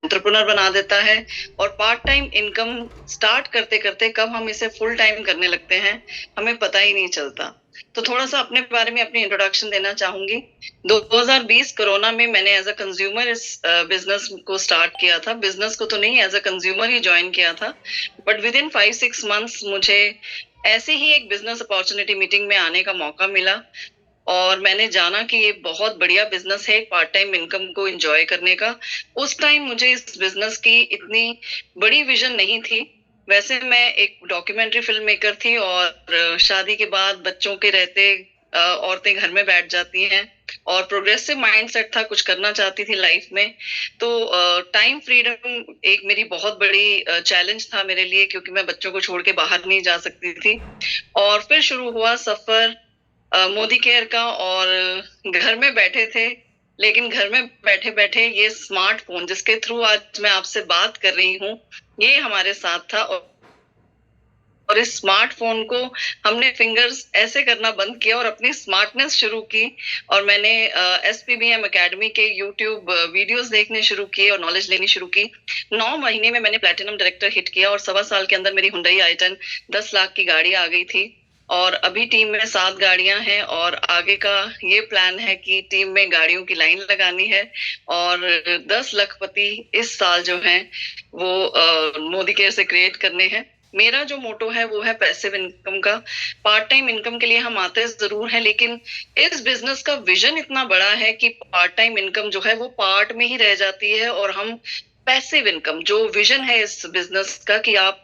Entrepreneur बना देता है और पार्ट टाइम इनकम स्टार्ट करते-करते कब हम इसे फुल टाइम करने लगते हैं, हमें पता ही नहीं चलता। तो थोड़ा-सा अपने बारे में अपनी इंट्रोडक्शन देना चाहूँगी। 2020 कोरोना में मैंने एज़ अ कंज्यूमर इस बिज़नेस को स्टार्ट किया था। बिज़नेस को तो नहीं, as a consumer he join किया था। बट विदिन 5-6 मंथ्स मुझे ऐसे ही एक बिज़नेस अपॉर्च्युनिटी मीटिंग में आने का मौका मिला और मैंने जाना कि ये बहुत बढ़िया बिज़नेस है, पार्ट टाइम इनकम को एन्जॉय करने का। उस टाइम मुझे इस बिज़नेस की इतनी बड़ी विज़न नहीं थी। वैसे मैं एक डॉक्यूमेंट्री फ़िल्म मेकर थी और शादी के बाद बच्चों के रहते औरतें घर में बैठ जाती हैं और प्रोग्रेसिव माइंडसेट था, कुछ करना चाहती थी लाइफ़ में। तो टाइम फ्रीडम एक मेरी बहुत बड़ी चैलेंज था मेरे लिए, क्योंकि मैं बच्चों को छोड़ के बाहर नहीं जा सकती थी। और फिर शुरू हुआ सफ़र मोदी केयर का और घर में बैठे थे, लेकिन घर में बैठे-बैठे ये स्मार्टफ़ोन जिसके थ्रू आज मैं आपसे बात कर रही हूँ, ये हमारे साथ था और इस स्मार्टफ़ोन को हमने फिंगर्स ऐसे करना बंद किया और अपनी स्मार्टनेस शुरू की और मैंने एसपीबीएम अकेडमी के यूट्यूब वीडियोज़ देखने शुरू किए और नॉलेज लेनी शुरू की। 9 महीने में मैंने प्लैटिनम डायरेक्टर हिट किया और सवा साल के अंदर मेरी हुंडई आई-10 10 लाख की गाड़ी आ गई थी। और अभी टीम में 7 गाड़ियाँ हैं और आगे का ये प्लान है कि टीम में गाड़ियों की लाइन लगानी है और 10 लखपति इस साल जो हैं वो मोदी केयर से क्रिएट करने हैं। मेरा जो मोटो है वो है पैसिव इनकम का। पार्ट टाइम इनकम के लिए हम आते ज़रूर हैं, लेकिन इस बिज़नेस का विज़न इतना बड़ा है कि पार्ट टाइम इनकम जो है वो पार्ट में ही रह जाती है और हम पैसिव इनकम जो विज़न है इस बिज़नेस का कि आप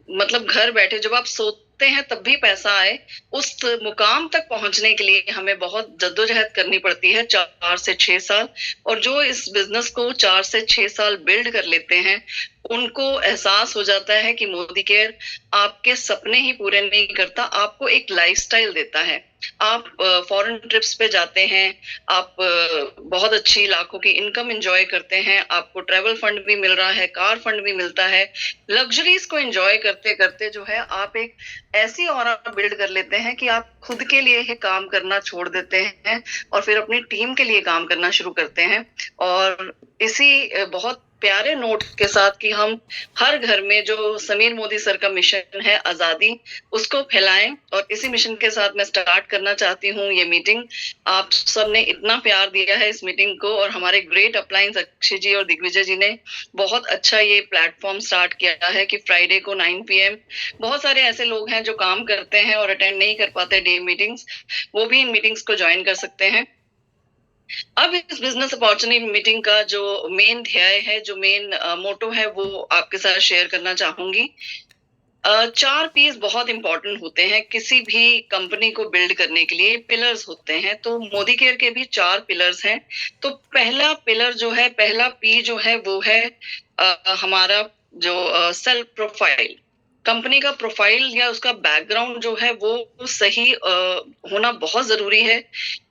मतलब घर बैठे जब आप सोते हैं तब भी पैसा आए, उस मुकाम तक पहुँचने के लिए हमें बहुत जद्दोजहद करनी पड़ती है 4 से 6 साल। और जो इस बिज़नेस को 4 से 6 साल बिल्ड कर लेते हैं, उनको एहसास हो जाता है कि मोदी केयर आपके सपने ही पूरे नहीं करता, आपको एक लाइफ़स्टाइल देता है। आप फॉरेन ट्रिप्स पे जाते हैं, आप बहुत अच्छी लाखों की इनकम एन्जॉय करते हैं, आपको ट्रैवल फंड भी मिल रहा है, कार फंड भी मिलता है। लग्ज़रीज़ को एन्जॉय करते-करते जो है आप एक ऐसी ऑरा बिल्ड कर लेते हैं कि आप खुद के लिए ही काम करना छोड़ देते हैं और फिर अपनी टीम के लिए काम करना शुरू करते हैं। और इसी बहुत प्यारे नोट के साथ कि हम हर घर में जो समीर मोदी सर का मिशन है आज़ादी, उसको फैलाएँ और इसी मिशन के साथ मैं स्टार्ट करना चाहती हूँ ये मीटिंग। आप सबने इतना प्यार दिया है इस मीटिंग को और हमारे ग्रेट अपलायंस अक्षय जी और दिग्विजय जी ने बहुत अच्छा ये प्लेटफ़ॉर्म स्टार्ट किया है कि फ्राइडे को 9 पीएम बहुत सारे ऐसे लोग हैं जो काम करते हैं और अटेंड नहीं कर पाते डे मीटिंग्स, वो भी इन मीटिंग्स को जॉइन कर सकते हैं। अब इस बिज़नेस अपॉर्च्युनिटी मीटिंग का जो मेन ध्येय है, जो मेन मोटो है, वो आपके साथ शेयर करना चाहूँगी। 4 पीस बहुत इम्पोर्टेंट होते हैं किसी भी कंपनी को बिल्ड करने के लिए, पिलर्स होते हैं, तो मोदी केयर के भी 4 पिलर्स हैं। तो पहला पिलर जो है, पहला पी जो है वो है हमारा जो सेल्फ प्रोफाइल। कंपनी का प्रोफाइल या उसका बैकग्राउंड जो है वो सही होना बहुत ज़रूरी है,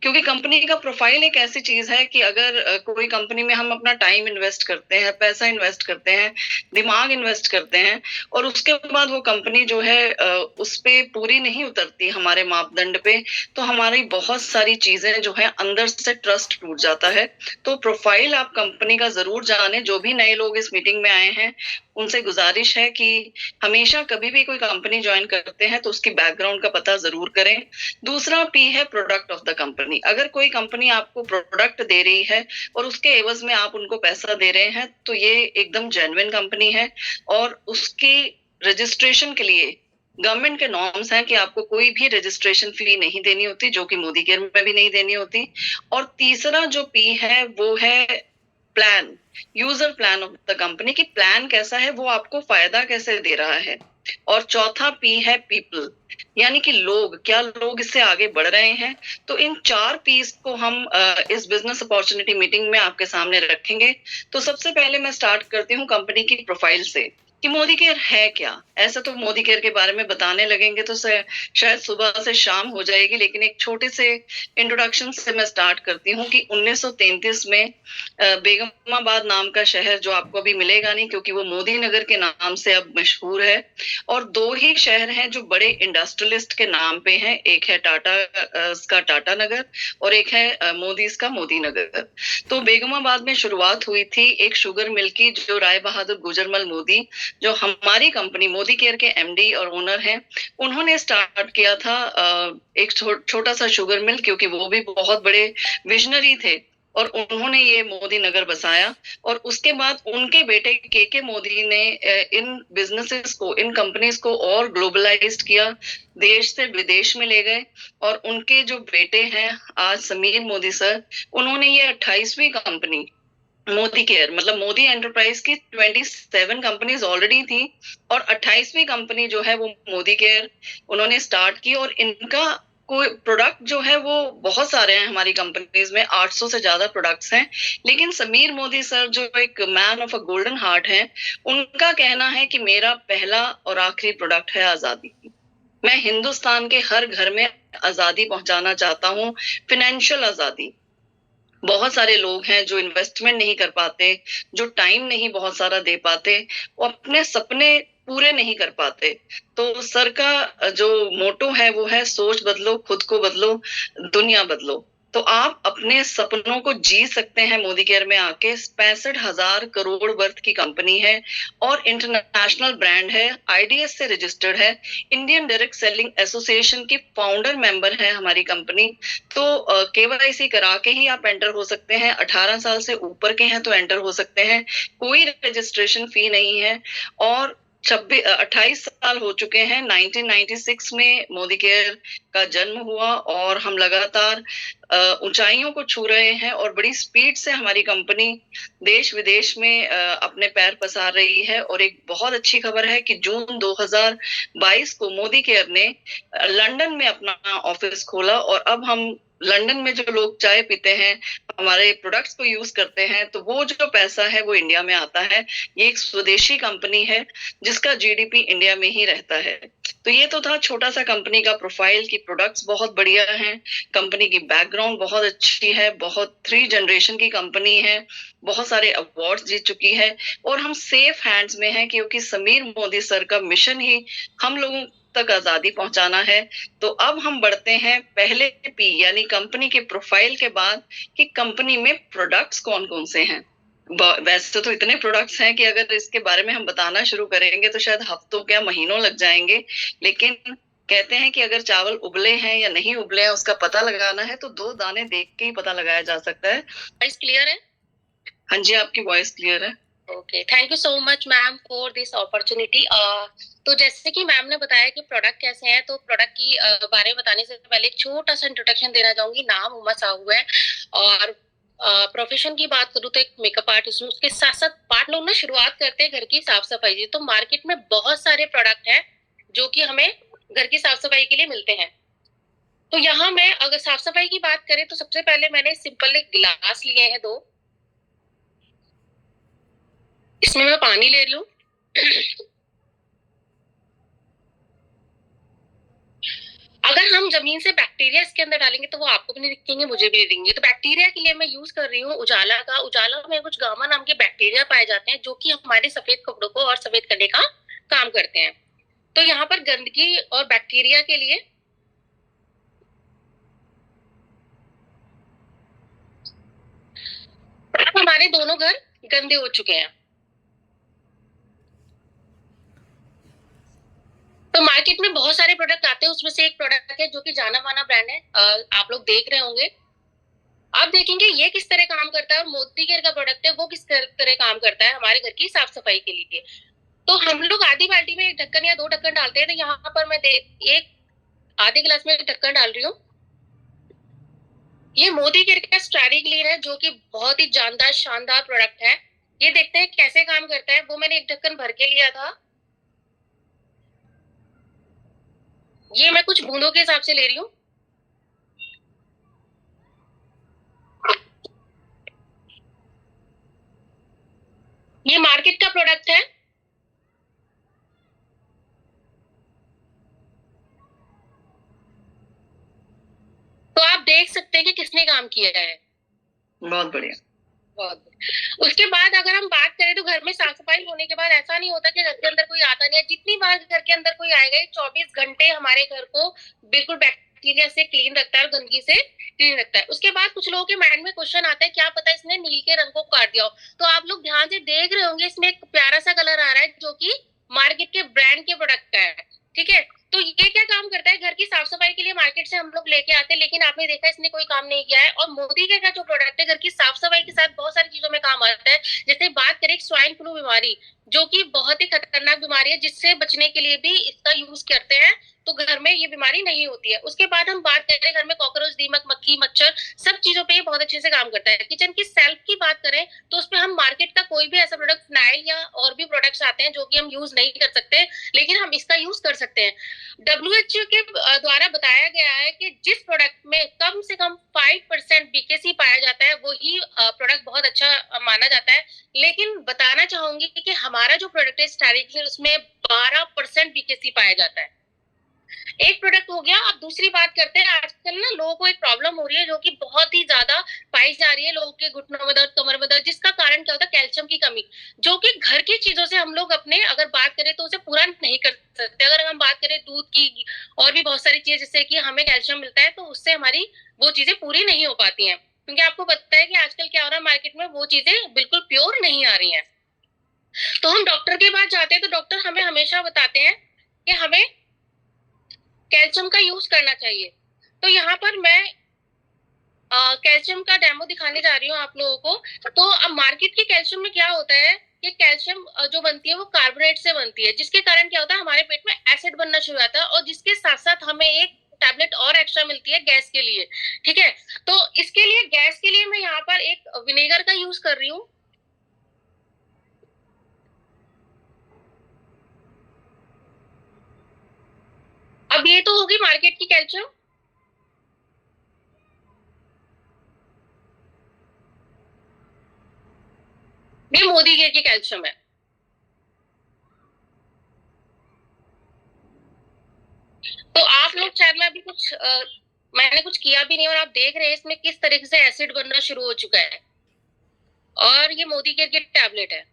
क्योंकि कंपनी का प्रोफाइल एक ऐसी चीज़ है कि अगर कोई कंपनी में हम अपना टाइम इन्वेस्ट करते हैं, पैसा इन्वेस्ट करते हैं, दिमाग इन्वेस्ट करते हैं और उसके बाद वो कंपनी जो है उस पे पूरी नहीं उतरती हमारे मापदंड पे, तो हमारी बहुत सारी चीज़ें जो हैं अंदर से ट्रस्ट टूट जाता है। तो प्रोफाइल आप कंपनी का ज़रूर जानें, जो भी नए लोग इस मीटिंग में आए हैं, उनसे गुज़ारिश है कि हमेशा कभी भी कोई कंपनी जॉइन करते हैं तो उसकी बैकग्राउंड का पता ज़रूर करें। दूसरा पी है प्रोडक्ट ऑफ द कंपनी। अगर कोई कंपनी आपको प्रोडक्ट दे रही है और उसके एवज़ में आप उनको पैसा दे रहे हैं, तो ये एकदम जेन्युइन कंपनी है और उसकी रजिस्ट्रेशन के लिए गवर्नमेंट के नॉर्म्स हैं कि आपको कोई भी रजिस्ट्रेशन फी नहीं देनी होती, जो कि मोदी केयर में भी नहीं देनी होती। और तीसरा जो पी है वो है plan, user plan of the company कि प्लान कैसा है, वो आपको फ़ायदा कैसे दे रहा है। और चौथा पी है पीपल, यानी कि लोग, क्या लोग इससे आगे बढ़ रहे हैं? तो इन 4 पीस को हम इस बिज़नेस अपॉर्च्युनिटी मीटिंग में आपके सामने रखेंगे। तो सबसे पहले मैं स्टार्ट करती हूँ कंपनी की प्रोफाइल से। कि मोदी केयर है क्या। ऐसा तो मोदी केयर के बारे में बताने लगेंगे तो शायद सुबह से शाम हो जाएगी, लेकिन एक छोटे से इंट्रोडक्शन से मैं स्टार्ट करती हूँ कि 1933 में बेगमाबाद नाम का शहर, जो आपको अभी मिलेगा नहीं क्योंकि वो मोदी नगर के नाम से अब मशहूर है, और दो ही शहर हैं जो बड़े इंडस्ट्रियलिस्ट के नाम पे हैं, एक है टाटा का टाटा नगर और एक है मोदी का मोदी नगर। तो बेगमाबाद में शुरुआत हुई थी एक शुगर मिल की, जो राय बहादुर गुजरमल मोदी, जो हमारी कंपनी मोदी केयर के एमडी और ओनर हैं, उन्होंने स्टार्ट किया था एक छोटा सा शुगर मिल, क्योंकि वो भी बहुत बड़े विजनरी थे और उन्होंने ये मोदी नगर बसाया। और उसके बाद उनके बेटे के मोदी ने इन बिजनेसेस को, इन कंपनीज को और ग्लोबलाइज्ड किया, देश से विदेश में ले गए। और उनके जो बेटे हैं आज समीर मोदी सर, उन्होंने ये 28वीं कंपनी मोदी केयर, मतलब मोदी एंटरप्राइज की 27 कंपनीज ऑलरेडी थी और 28वीं कंपनी जो है वो मोदी केयर उन्होंने स्टार्ट की। और इनका कोई प्रोडक्ट जो है वो बहुत सारे हैं, हमारी कंपनीज में 800 से ज्यादा प्रोडक्ट्स हैं। लेकिन समीर मोदी सर जो एक man of a golden heart है, उनका कहना है कि मेरा पहला और आखिरी प्रोडक्ट है आजादी। मैं हिंदुस्तान के हर घर में आजादी पहुंचाना चाहता हूँ, फाइनेंशियल आजादी। बहुत सारे लोग हैं जो इन्वेस्टमेंट नहीं कर पाते, जो टाइम नहीं बहुत सारा दे पाते, वो अपने सपने पूरे नहीं कर पाते। तो सर का जो मोटो है वो है सोच बदलो, खुद को बदलो, दुनिया बदलो। तो आप अपने सपनों को जी सकते हैं मोदी केयर में आके। 65,000 करोड़ वर्थ की कंपनी है और इंटरनेशनल ब्रांड है, आईडीएस से रजिस्टर्ड है, इंडियन डायरेक्ट सेलिंग एसोसिएशन की फाउंडर मेंबर है हमारी कंपनी। तो केवाईसी करा के ही आप एंटर हो सकते हैं, 18 साल से ऊपर के हैं तो एंटर हो सकते हैं, कोई रजिस्ट्रेशन फी नहीं है। और 28 साल हो चुके हैं, 1996 में मोदी केयर का जन्म हुआ और हम लगातार ऊंचाइयों को छू रहे हैं और बड़ी स्पीड से हमारी कंपनी देश विदेश में अपने पैर पसार रही है। और एक बहुत अच्छी खबर है कि जून 2022 को मोदी केयर ने लंदन में अपना ऑफिस खोला और अब हम लंदन में जो लोग चाय पीते हैं, हमारे प्रोडक्ट्स को यूज करते हैं, तो वो जो पैसा है वो इंडिया में आता है। ये एक स्वदेशी कंपनी है जिसका जीडीपी इंडिया में ही रहता है। तो ये तो था छोटा सा कंपनी का प्रोफाइल की प्रोडक्ट्स बहुत बढ़िया हैं, कंपनी की बैकग्राउंड बहुत अच्छी है, बहुत 3 जनरेशन की कंपनी है, बहुत सारे अवार्ड्स जीत चुकी है और हम सेफ हैंड्स में हैं, क्योंकि समीर मोदी सर का मिशन ही हम लोगों तक आजादी पहुंचाना है। तो अब हम बढ़ते हैं पहले पी यानी कंपनी के प्रोफाइल के बाद कि कंपनी में प्रोडक्ट्स कौन कौन से हैं। वैसे तो इतने प्रोडक्ट्स हैं कि अगर इसके बारे में हम बताना शुरू करेंगे तो शायद हफ्तों क्या महीनों लग जाएंगे। लेकिन कहते हैं कि अगर चावल उबले हैं या नहीं उबले हैं उसका पता लगाना है तो 2 दाने देख के ही पता लगाया जा सकता है। वॉइस क्लियर है? हाँ जी, आपकी वॉइस क्लियर है। Okay, thank you so much ma'am for this opportunity. तो जैसे कि मैम ने बताया कि प्रोडक्ट कैसे हैं, तो प्रोडक्ट की बारे में बताने से पहले एक छोटा सा इंट्रोडक्शन देना चाहूंगी। नाम उमा साहू है और प्रोफेशन की बात करूँ तो एक मेकअप आर्टिस्ट हूँ। उसके साथ साथ पार्ट लोग ना शुरुआत करते हैं घर की साफ सफाई से। तो मार्केट में बहुत सारे प्रोडक्ट हैं जो कि हमें घर की साफ सफाई के लिए मिलते हैं। तो यहाँ मैं अगर साफ सफाई की बात करें तो सबसे पहले मैंने सिंपल एक गिलास लिए हैं 2, इसमें मैं पानी ले रही हूँ। अगर हम जमीन से बैक्टीरिया इसके अंदर डालेंगे तो वो आपको भी नहीं दिखेंगे, मुझे भी नहीं दिखेंगे। तो बैक्टीरिया के लिए मैं यूज कर रही हूँ उजाला का। उजाला में कुछ गामा नाम के बैक्टीरिया पाए जाते हैं जो कि हमारे सफेद कपड़ों को और सफेद करने का काम करते हैं। तो यहाँ पर गंदगी और बैक्टीरिया के लिए हमारे दोनों घर गंदे हो चुके हैं। तो मार्केट में बहुत सारे प्रोडक्ट आते हैं, उसमें से एक प्रोडक्ट है जो कि जाना माना ब्रांड है, आप लोग देख रहे होंगे। आप देखेंगे ये किस तरह काम करता है और मोदी केयर का प्रोडक्ट है वो किस तरह काम करता है हमारे घर की साफ सफाई के लिए। तो हम लोग आधी बाल्टी में 1 ढक्कन या 2 ढक्कन डालते हैं। तो यहाँ पर मैं एक आधे गिलास में 1 ढक्कन डाल रही हूँ। ये मोदी केयर का स्ट्रैडी क्लीन है जो कि बहुत ही जानदार शानदार प्रोडक्ट है। ये देखते हैं कैसे काम करता है। वो मैंने 1 ढक्कन भर के लिया था। ये मैं कुछ बूंदों के हिसाब से ले रही हूँ। ये मार्केट का प्रोडक्ट है। काम किया है। बहुत बढ़िया। बहुत। उसके बाद अगर हम बात करें तो घर में साफ सफाई होने के बाद ऐसा नहीं होता कि घर के अंदर कोई आता नहीं है। जितनी बार घर के अंदर कोई आएगा 24 घंटे हमारे घर को बिल्कुल बैक्टीरिया से क्लीन रखता है और गंदगी से क्लीन रखता है। उसके बाद कुछ लोगों के माइंड में क्वेश्चन आता है, क्या पता इसने नील के रंग को काट दिया हो। तो आप लोग ध्यान से देख रहे होंगे, इसमें एक प्यारा सा कलर आ रहा है जो कि मार्केट के ब्रांड के प्रोडक्ट का है, ठीक है। तो ये क्या काम करता है, घर की साफ सफाई के लिए मार्केट से हम लोग लेके आते हैं, लेकिन आपने देखा इसने कोई काम नहीं किया है। और मोदी केयर का जो प्रोडक्ट है घर की साफ सफाई के साथ बहुत सारी चीजों में काम आता है। जैसे बात करें स्वाइन फ्लू बीमारी, जो कि बहुत ही खतरनाक बीमारी है, जिससे बचने के लिए भी इसका यूज करते हैं, तो घर में ये बीमारी नहीं होती है। उसके बाद हम बात करें घर में कॉकरोच, दीमक, मक्खी, मच्छर, सब चीजों पे ये बहुत अच्छे से काम करता है। किचन की सेल्फ की बात करें तो उसपे हम मार्केट का कोई भी ऐसा प्रोडक्ट, फिनाइल या और भी प्रोडक्ट्स आते हैं जो कि हम यूज नहीं कर सकते, लेकिन हम इसका यूज कर सकते हैं। WHO के द्वारा बताया गया है कि जिस प्रोडक्ट में कम से कम 5% बीकेसी पाया जाता है वही प्रोडक्ट बहुत अच्छा माना जाता है। लेकिन बताना चाहूंगी कि हमारा जो प्रोडक्ट है स्टाइरिक्लियर, उसमें 12% बीकेसी पाया जाता है। एक प्रोडक्ट हो गया। अब दूसरी बात करते हैं, आजकल ना लोगों को एक प्रॉब्लम हो रही है जो कि बहुत ही ज्यादा पाई जा रही है, लोगों के घुटनों में दर्द, कमर में दर्द, जिसका कारण क्या होता है, कैल्शियम की कमी, जो कि घर की चीजों से हम लोग अपने अगर बात करें तो उसे पूरा नहीं कर सकते। अगर हम बात करें दूध की और भी बहुत सारी चीजें जिससे कि हमें कैल्शियम मिलता है, तो उससे हमारी वो चीजें पूरी नहीं हो पाती हैं, क्योंकि आपको पता है कि आजकल क्या हो रहा है मार्केट में, वो चीजें बिल्कुल प्योर नहीं आ रही हैं। तो हम डॉक्टर के पास जाते हैं तो डॉक्टर हमें हमेशा बताते हैं कि हमें कैल्शियम का यूज करना चाहिए। तो यहाँ पर मैं कैल्शियम का डेमो दिखाने जा रही हूँ आप लोगों को। तो अब मार्केट के कैल्शियम में क्या होता है कि कैल्शियम जो बनती है वो कार्बोनेट से बनती है, जिसके कारण क्या होता है हमारे पेट में एसिड बनना शुरू हो जाता है, और जिसके साथ साथ हमें एक टैबलेट और एक्स्ट्रा मिलती है गैस के लिए, ठीक है। तो इसके लिए गैस के लिए मैं यहाँ पर एक विनेगर का यूज कर रही हूँ। अब ये तो होगी मार्केट की कैल्शियम, ये मोदी केयर की कैल्शियम है। तो आप लोग शायद मैं अभी कुछ मैंने कुछ किया भी नहीं, और आप देख रहे हैं इसमें किस तरीके से एसिड बनना शुरू हो चुका है। और ये मोदी केयर की टैबलेट है।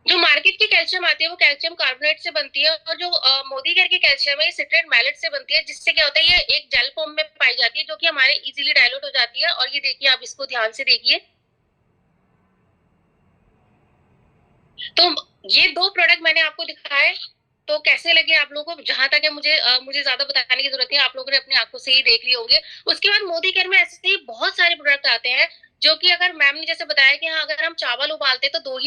जो मार्केट की कैल्शियम आती है वो कैल्शियम कार्बोनेट से बनती है, और जो मोदी केयर की कैल्शियम है सिट्रेट मैलेट से बनती है, जिससे क्या होता है ये एक जेल फॉर्म में पाई जाती है, जो कि हमारे इजीली डाइल्यूट हो जाती है। और ये देखिए, आप इसको ध्यान से देखिए। तो ये दो प्रोडक्ट मैंने आपको दिखाए, तो कैसे लगे आप लोगों को? जहां तक है मुझे ज्यादा बताने की जरूरत नहीं, आप लोगों ने अपनी आंखों से ही देख लिए होंगे। उसके बाद मोदी केयर में ऐसे ही बहुत सारे प्रोडक्ट आते हैं, जो कि अगर मैम ने जैसे बताया कि हाँ, अगर हम चावल उबालते तो दो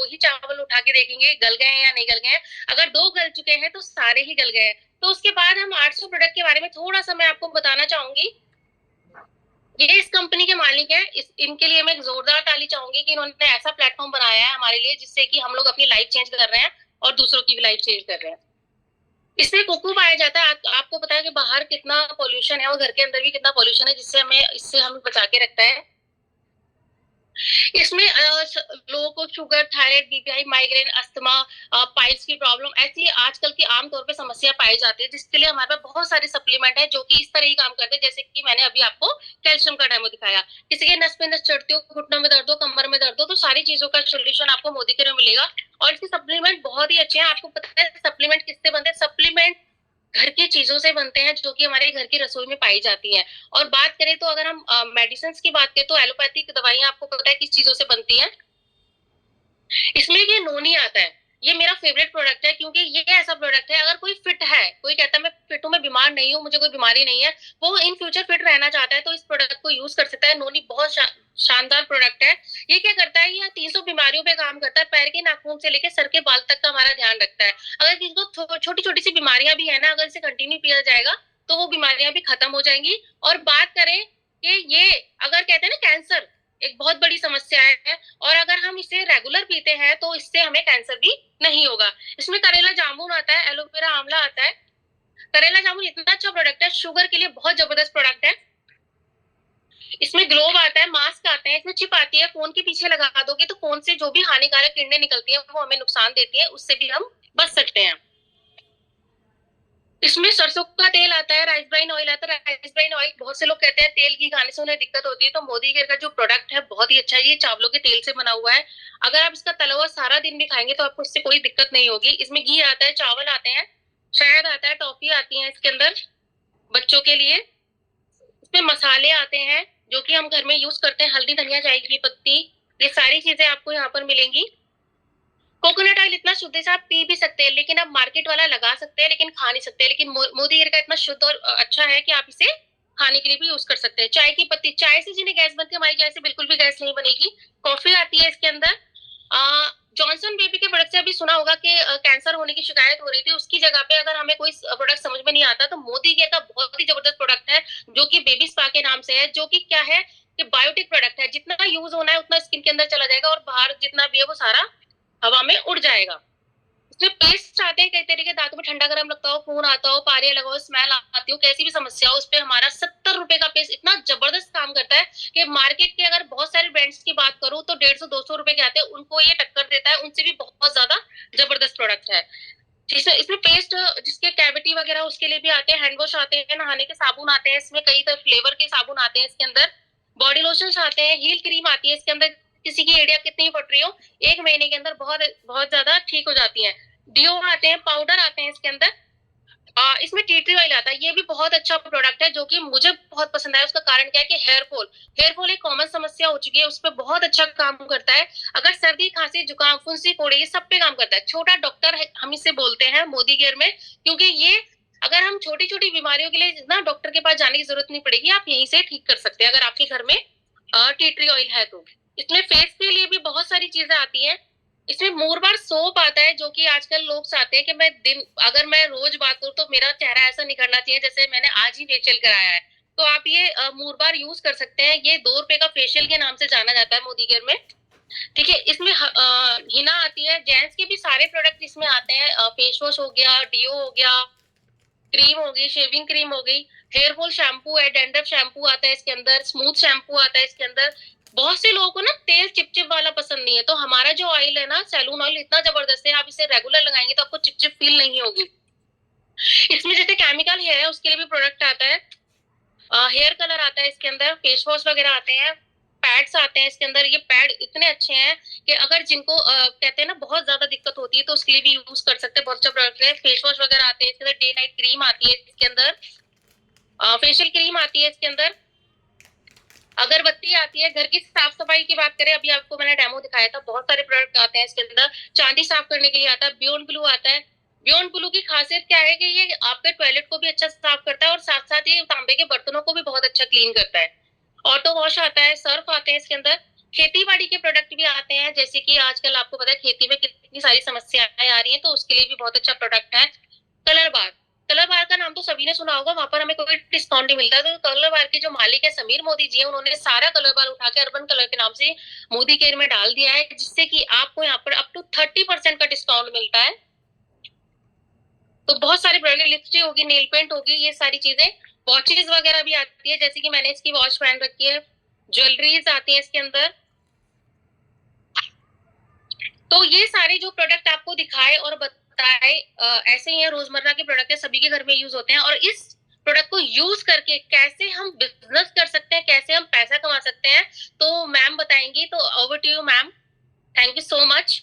ही चावल उठा के देखेंगे गल गए हैं या नहीं गल गए हैं। अगर दो गल चुके हैं तो सारे ही गल गए हैं। तो उसके बाद हम 800 प्रोडक्ट के बारे में थोड़ा सा मैं आपको बताना चाहूंगी। ये इस कंपनी के मालिक हैं, इनके लिए मैं एक जोरदार ताली चाहूंगी कि इन्होंने ऐसा प्लेटफॉर्म बनाया है हमारे लिए, जिससे कि हम लोग अपनी लाइफ चेंज कर रहे हैं और दूसरों की भी लाइफ चेंज कर रहे हैं। इसमें कोको पाया जाता है। आपको पता है कि बाहर कितना पॉल्यूशन है और घर के अंदर भी कितना पॉल्यूशन है, इससे हमें बचा के रखता है। इसमें लोगों को sugar, thyroid, BPI, migraine, asthma, piles की प्रॉब्लम, ऐसी आजकल की आमतौर पे समस्या पाई जाती है, जिसके लिए हमारे पास बहुत सारे सप्लीमेंट है जो कि इस तरह ही काम करते हैं, जैसे कि मैंने अभी आपको कैल्शियम का डेमो दिखाया। किसी के नस पे नस चढ़ती हो, घुटनों में दर्द हो, कमर में दर्द हो, तो सारी चीजों का सोल्यूशन आपको मोदी केयर में मिलेगा। और इसके सप्लीमेंट बहुत ही अच्छे हैं। आपको पता है सप्लीमेंट किससे बनते हैं? सप्लीमेंट घर की चीजों से बनते हैं, जो कि हमारे घर की रसोई में पाई जाती हैं। और बात करें तो अगर हम मेडिसिन की बात करें तो एलोपैथिक दवाइयां आपको पता है किस चीजों से बनती हैं? इसमें ये नोनी आता है। ये मेरा फेवरेट प्रोडक्ट है, क्योंकि ये ऐसा प्रोडक्ट है, अगर कोई फिट है, कोई कहता है मैं फिट हूं, मैं बीमार नहीं हूं, मुझे कोई बीमारी नहीं है, वो इन फ्यूचर फिट रहना चाहता है, तो इस प्रोडक्ट को यूज कर सकता है। नोनी बहुत शानदार प्रोडक्ट है। ये क्या करता है, ये 300 बीमारियों पे काम करता है। पैर के नाखून से लेकर सर के बाल तक का हमारा ध्यान रखता है। अगर किसी को छोटी छोटी सी बीमारियां भी है ना, अगर इसे कंटिन्यू किया जाएगा तो वो बीमारियां भी खत्म हो जाएंगी। और बात करें कि ये अगर कहते हैं ना कैंसर एक बहुत बड़ी समस्या है, और अगर हम इसे रेगुलर पीते हैं तो इससे हमें कैंसर भी नहीं होगा। इसमें करेला जामुन आता है, एलोवेरा आंवला आता है। करेला जामुन इतना अच्छा प्रोडक्ट है, शुगर के लिए बहुत जबरदस्त प्रोडक्ट है। इसमें ग्लोव आता है, मास्क आते हैं, इसमें चिप आती है, फोन के पीछे लगा दोगे तो फोन से जो भी हानिकारक किरणें निकलती है वो हमें नुकसान देती है, उससे भी हम बच सकते हैं। इसमें सरसों का तेल आता है, राइस ब्राइन ऑयल आता है। राइस ब्राइन ऑयल बहुत से लोग कहते हैं तेल घी खाने से उन्हें दिक्कत होती है, तो मोदी केयर का जो प्रोडक्ट है बहुत ही अच्छा है। ये चावलों के तेल से बना हुआ है। अगर आप इसका तला हुआ सारा दिन भी खाएंगे तो आपको इससे कोई दिक्कत नहीं होगी। इसमें घी आता है, चावल आते हैं, शहद आता है, टॉफी आती है इसके अंदर बच्चों के लिए। इसमें मसाले आते हैं जो कि हम घर में यूज करते हैं, हल्दी, धनिया, चाय की पत्ती, ये सारी चीजें आपको यहाँ पर मिलेंगी। कोकोनट ऑयल इतना शुद्ध है आप पी भी सकते हैं, लेकिन आप मार्केट वाला लगा सकते हैं लेकिन खा नहीं सकते। लेकिन मोदी गिर का इतना शुद्ध और अच्छा है कि आप इसे खाने के लिए भी यूज कर सकते हैं। चाय की पत्ती, चाय से जिन्हें गैस बनती है, हमारी चाय से बिल्कुल भी गैस नहीं बनेगी। कॉफी आती है इसके अंदर। जॉनसन बेबी के प्रोडक्ट से अभी सुना होगा कि कैंसर होने की शिकायत हो रही थी, उसकी जगह पे अगर हमें कोई प्रोडक्ट समझ में नहीं आता तो मोदी केयर का बहुत ही जबरदस्त प्रोडक्ट है जो कि बेबी स्पा के नाम से है, जो कि क्या है कि बायोटिक प्रोडक्ट है। जितना यूज होना है उतना स्किन के अंदर चला जाएगा और बाहर जितना भी है वो सारा हवा में उड़ जाएगा। इसमें पेस्ट आते हैं कई तरीके, दांतों में ठंडा गरम लगता हो, खून आता हो, पारियां लगाओ, स्मेल आती हो, कैसी भी समस्या हो, उस पे हमारा 70 रुपए का पेस्ट इतना जबरदस्त काम करता है कि मार्केट के अगर बहुत सारे ब्रांड्स की बात करूं तो 150-200 रुपए के आते हैं, उनको ये टक्कर देता है, उनसे भी बहुत ज्यादा जबरदस्त प्रोडक्ट है। इसमें पेस्ट जिसके कैविटी वगैरह उसके लिए भी आते हैं, हैंड वॉश आते हैं, नहाने के साबुन आते हैं, इसमें कई तरह फ्लेवर के साबुन आते हैं इसके अंदर, बॉडी लोशन आते हैं, हील क्रीम आती है इसके अंदर। किसी की एड़िया कितनी फट रही हो, 1 महीने के अंदर बहुत बहुत ज्यादा ठीक हो जाती है। डिओ आते हैं, पाउडर आते हैं इसके अंदर। इसमें टी ट्री ऑयल आता है, ये भी बहुत अच्छा प्रोडक्ट है जो कि मुझे बहुत पसंद आया। उसका कारण क्या है कि हेयर फॉल एक कॉमन समस्या हो चुकी है, उस पर बहुत अच्छा काम करता है। अगर सर्दी, खांसी, जुकाम, फुंसी, कोड़े, ये सब पे काम करता है। छोटा डॉक्टर है हम इसे बोलते हैं मोदी केयर में, क्योंकि ये अगर हम छोटी छोटी बीमारियों के लिए ना डॉक्टर के पास जाने की जरूरत नहीं पड़ेगी, आप यहीं से ठीक कर सकते हैं अगर आपके घर में टी ट्री ऑयल है तो। इसमें फेस के लिए भी बहुत सारी चीजें आती हैं। इसमें मूरबार सोप आता है जो कि आजकल लोग चाहते हैं कि अगर मैं रोज बात करूं तो मेरा चेहरा ऐसा निखरना चाहिए जैसे मैंने आज ही फेशियल कराया है, तो आप ये मूरबार यूज कर सकते हैं। ये 2 रुपए का फेशियल के नाम से जाना जाता है मोदी केयर में। ठीक है, इसमें हिना आती है, जेंट्स के भी सारे प्रोडक्ट इसमें आते हैं। फेस वॉश हो गया, डीओ हो गया, क्रीम हो गई, शेविंग क्रीम हो गई, हेयर फॉल शैम्पू है, डैंड्रफ शैम्पू आता है इसके अंदर, स्मूथ शैम्पू आता है इसके अंदर। बहुत से लोगों को ना तेल चिपचिप वाला पसंद नहीं है, तो हमारा जो ऑयल है ना, सैलून ऑयल, इतना जबरदस्त है, आप इसे रेगुलर लगाएंगे तो आपको चिपचिप फील नहीं होगी। इसमें जैसे केमिकल हेयर है उसके लिए भी प्रोडक्ट आता है, हेयर कलर आता है इसके अंदर, फेस वॉश वगैरह आते हैं, पैड्स आते हैं इसके अंदर। ये पैड इतने अच्छे हैं कि अगर जिनको कहते हैं ना बहुत ज्यादा दिक्कत होती है तो उसके लिए भी यूज कर सकते हैं, बहुत अच्छा प्रोडक्ट है। फेस वॉश वगैरह आते हैं इसके अंदर, डे नाइट क्रीम आती है इसके अंदर, फेशियल क्रीम आती है इसके अंदर, अगरबत्ती आती है। घर की साफ सफाई की बात करें, अभी आपको मैंने डेमो दिखाया था, बहुत सारे प्रोडक्ट आते हैं इसके अंदर। चांदी साफ करने के लिए आता है, बियॉन्ड ब्लू आता है। बियॉन्ड ब्लू की खासियत क्या है कि ये आपके टॉयलेट को भी अच्छा साफ करता है और साथ साथ ये तांबे के बर्तनों को भी बहुत अच्छा क्लीन करता है। ऑटो वॉश आता है, सर्फ आते हैं इसके अंदर। खेती बाड़ी के प्रोडक्ट भी आते हैं, जैसे कि आजकल आपको पता है खेती में कितनी सारी समस्याएं आ रही हैं, तो उसके लिए भी बहुत अच्छा प्रोडक्ट है। कलर बार, कलर बार का नाम तो सभी ने सुना होगा, वहां पर हमें कोई डिस्काउंट नहीं मिलता। तो कलर बार के जो मालिक है समीर मोदी जी है, उन्होंने सारा कलर बार उठा के अर्बन कलर के नाम से मोदी केयर में डाल दिया है, जिससे कि आपको यहाँ पर अप टू 30% का डिस्काउंट मिलता है। तो बहुत सारे प्रोडक्ट, लिपस्टिक होगी, नेल पेंट होगी, ये सारी चीजें। वॉचेस वगैरह भी आती है, जैसे कि मैंने इसकी वॉच पहन रखी है, ज्वेलरीज आती है इसके अंदर। तो ये सारे जो प्रोडक्ट आपको दिखाए और बताए ऐसे ही है, रोजमर्रा के प्रोडक्ट है, सभी के घर में यूज होते हैं। और इस प्रोडक्ट को यूज करके कैसे हम बिजनेस कर सकते हैं, कैसे हम पैसा कमा सकते हैं, तो मैम बताएंगी। तो over to you ma'am, thank you so much.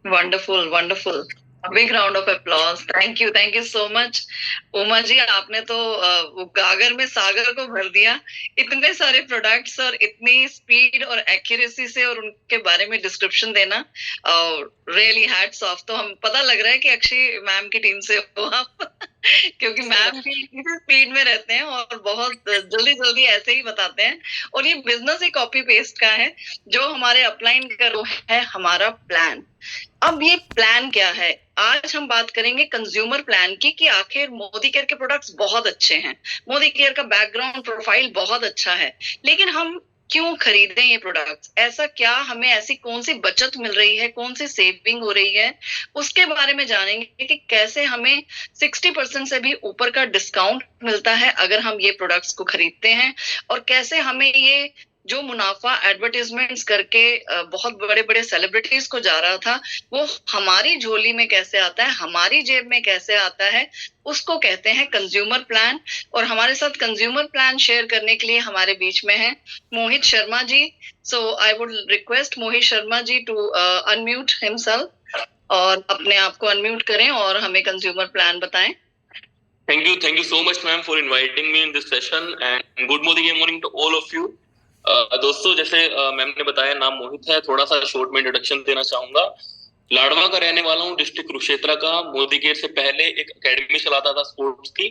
Wonderful wonderful, big round of applause. Thank you so much Uma ji, आपने तो वो गागर में सागर को भर दिया। इतने सारे प्रोडक्ट्स और इतनी स्पीड और एक्यूरेसी से और उनके बारे में डिस्क्रिप्शन देना, रियली हैट्स ऑफ। तो हम पता लग रहा है कि अक्षय मैम की टीम से हो आप क्योंकि मैम भी इसी स्पीड में रहते हैं और बहुत जल्दी जल्दी ऐसे ही बताते हैं। और ये बिजनेस ही कॉपी पेस्ट का है, जो हमारे अपलाइन करो है हमारा प्लान। अब ये प्लान क्या है, आज हम बात करेंगे कंज्यूमर प्लान की, कि आखिर मोदी केयर के प्रोडक्ट्स बहुत अच्छे हैं, मोदी केयर का बैकग्राउंड प्रोफाइल बहुत अच्छा है, लेकिन हम क्यों खरीदें ये प्रोडक्ट्स? ऐसा क्या, हमें ऐसी कौन सी बचत मिल रही है, कौन सी सेविंग हो रही है, उसके बारे में जानेंगे कि कैसे हमें 60% से भी ऊपर का डिस्काउंट मिलता है अगर हम ये प्रोडक्ट्स को खरीदते हैं, और कैसे हमें ये जो मुनाफा एडवर्टाइजमेंट्स करके बहुत बड़े बड़े सेलिब्रिटीज को जा रहा था, वो हमारी झोली में कैसे आता है, हमारी जेब में कैसे आता है, उसको कहते हैं कंज्यूमर प्लान। और हमारे साथ कंज्यूमर प्लान शेयर करने के लिए हमारे बीच में है Mohit Sharma ji. So I would request Mohit Sharma ji to unmute himself और अपने आप को अनम्यूट करें और हमें कंज्यूमर प्लान बताएं। Thank you so much, ma'am, for inviting me in this session, and good morning to all of you. दोस्तों, जैसे मैम ने बताया, नाम मोहित है। थोड़ा सा शॉर्ट में इंट्रोडक्शन देना चाहूंगा। लाडवा का रहने वाला हूँ, डिस्ट्रिक्ट कुरुक्षेत्र का। मोदी केयर से पहले एक एकेडमी चलाता था स्पोर्ट्स की,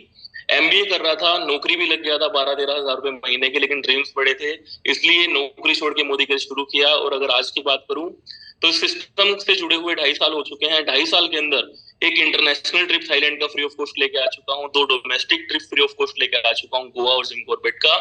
एमबीए कर रहा था, नौकरी भी लग गया था 12-13 हजार रुपए महीने के, लेकिन ड्रीम्स बड़े थे, इसलिए नौकरी छोड़ के मोदी केयर शुरू किया। और अगर आज की बात करूं तो सिस्टम से जुड़े हुए 2.5 साल हो चुके हैं। 2.5 साल के अंदर एक इंटरनेशनल ट्रिप थाईलैंड का फ्री ऑफ कॉस्ट लेके आ चुका हूँ, 2 domestic trip free of cost लेके आ चुका हूँ, गोवा और जिम कॉर्बेट का।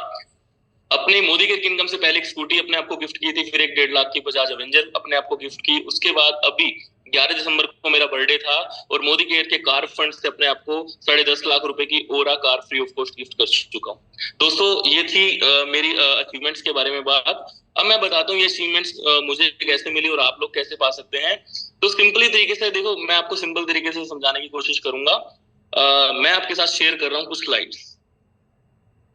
अपने मोदी के इनकम से पहले एक स्कूटी अपने आपको गिफ्ट की थी, फिर एक 1.5 लाख की बजाज अवेंजर अपने आपको गिफ्ट की। उसके बाद अभी 11 दिसंबर को मेरा बर्थडे था और मोदी केयर के कार फंड से अपने आपको 10.5 लाख रुपए की Aura car free of cost gift कर चुका हूँ। दोस्तों, ये थी मेरी अचीवमेंट्स के बारे में बात। अब मैं बताता हूँ ये अचीवमेंट्स मुझे कैसे मिली और आप लोग कैसे पा सकते हैं। तो सिंपली तरीके से देखो, मैं आपको सिंपल तरीके से समझाने की कोशिश करूंगा। मैं आपके साथ शेयर कर रहा हूँ कुछ स्लाइड्स।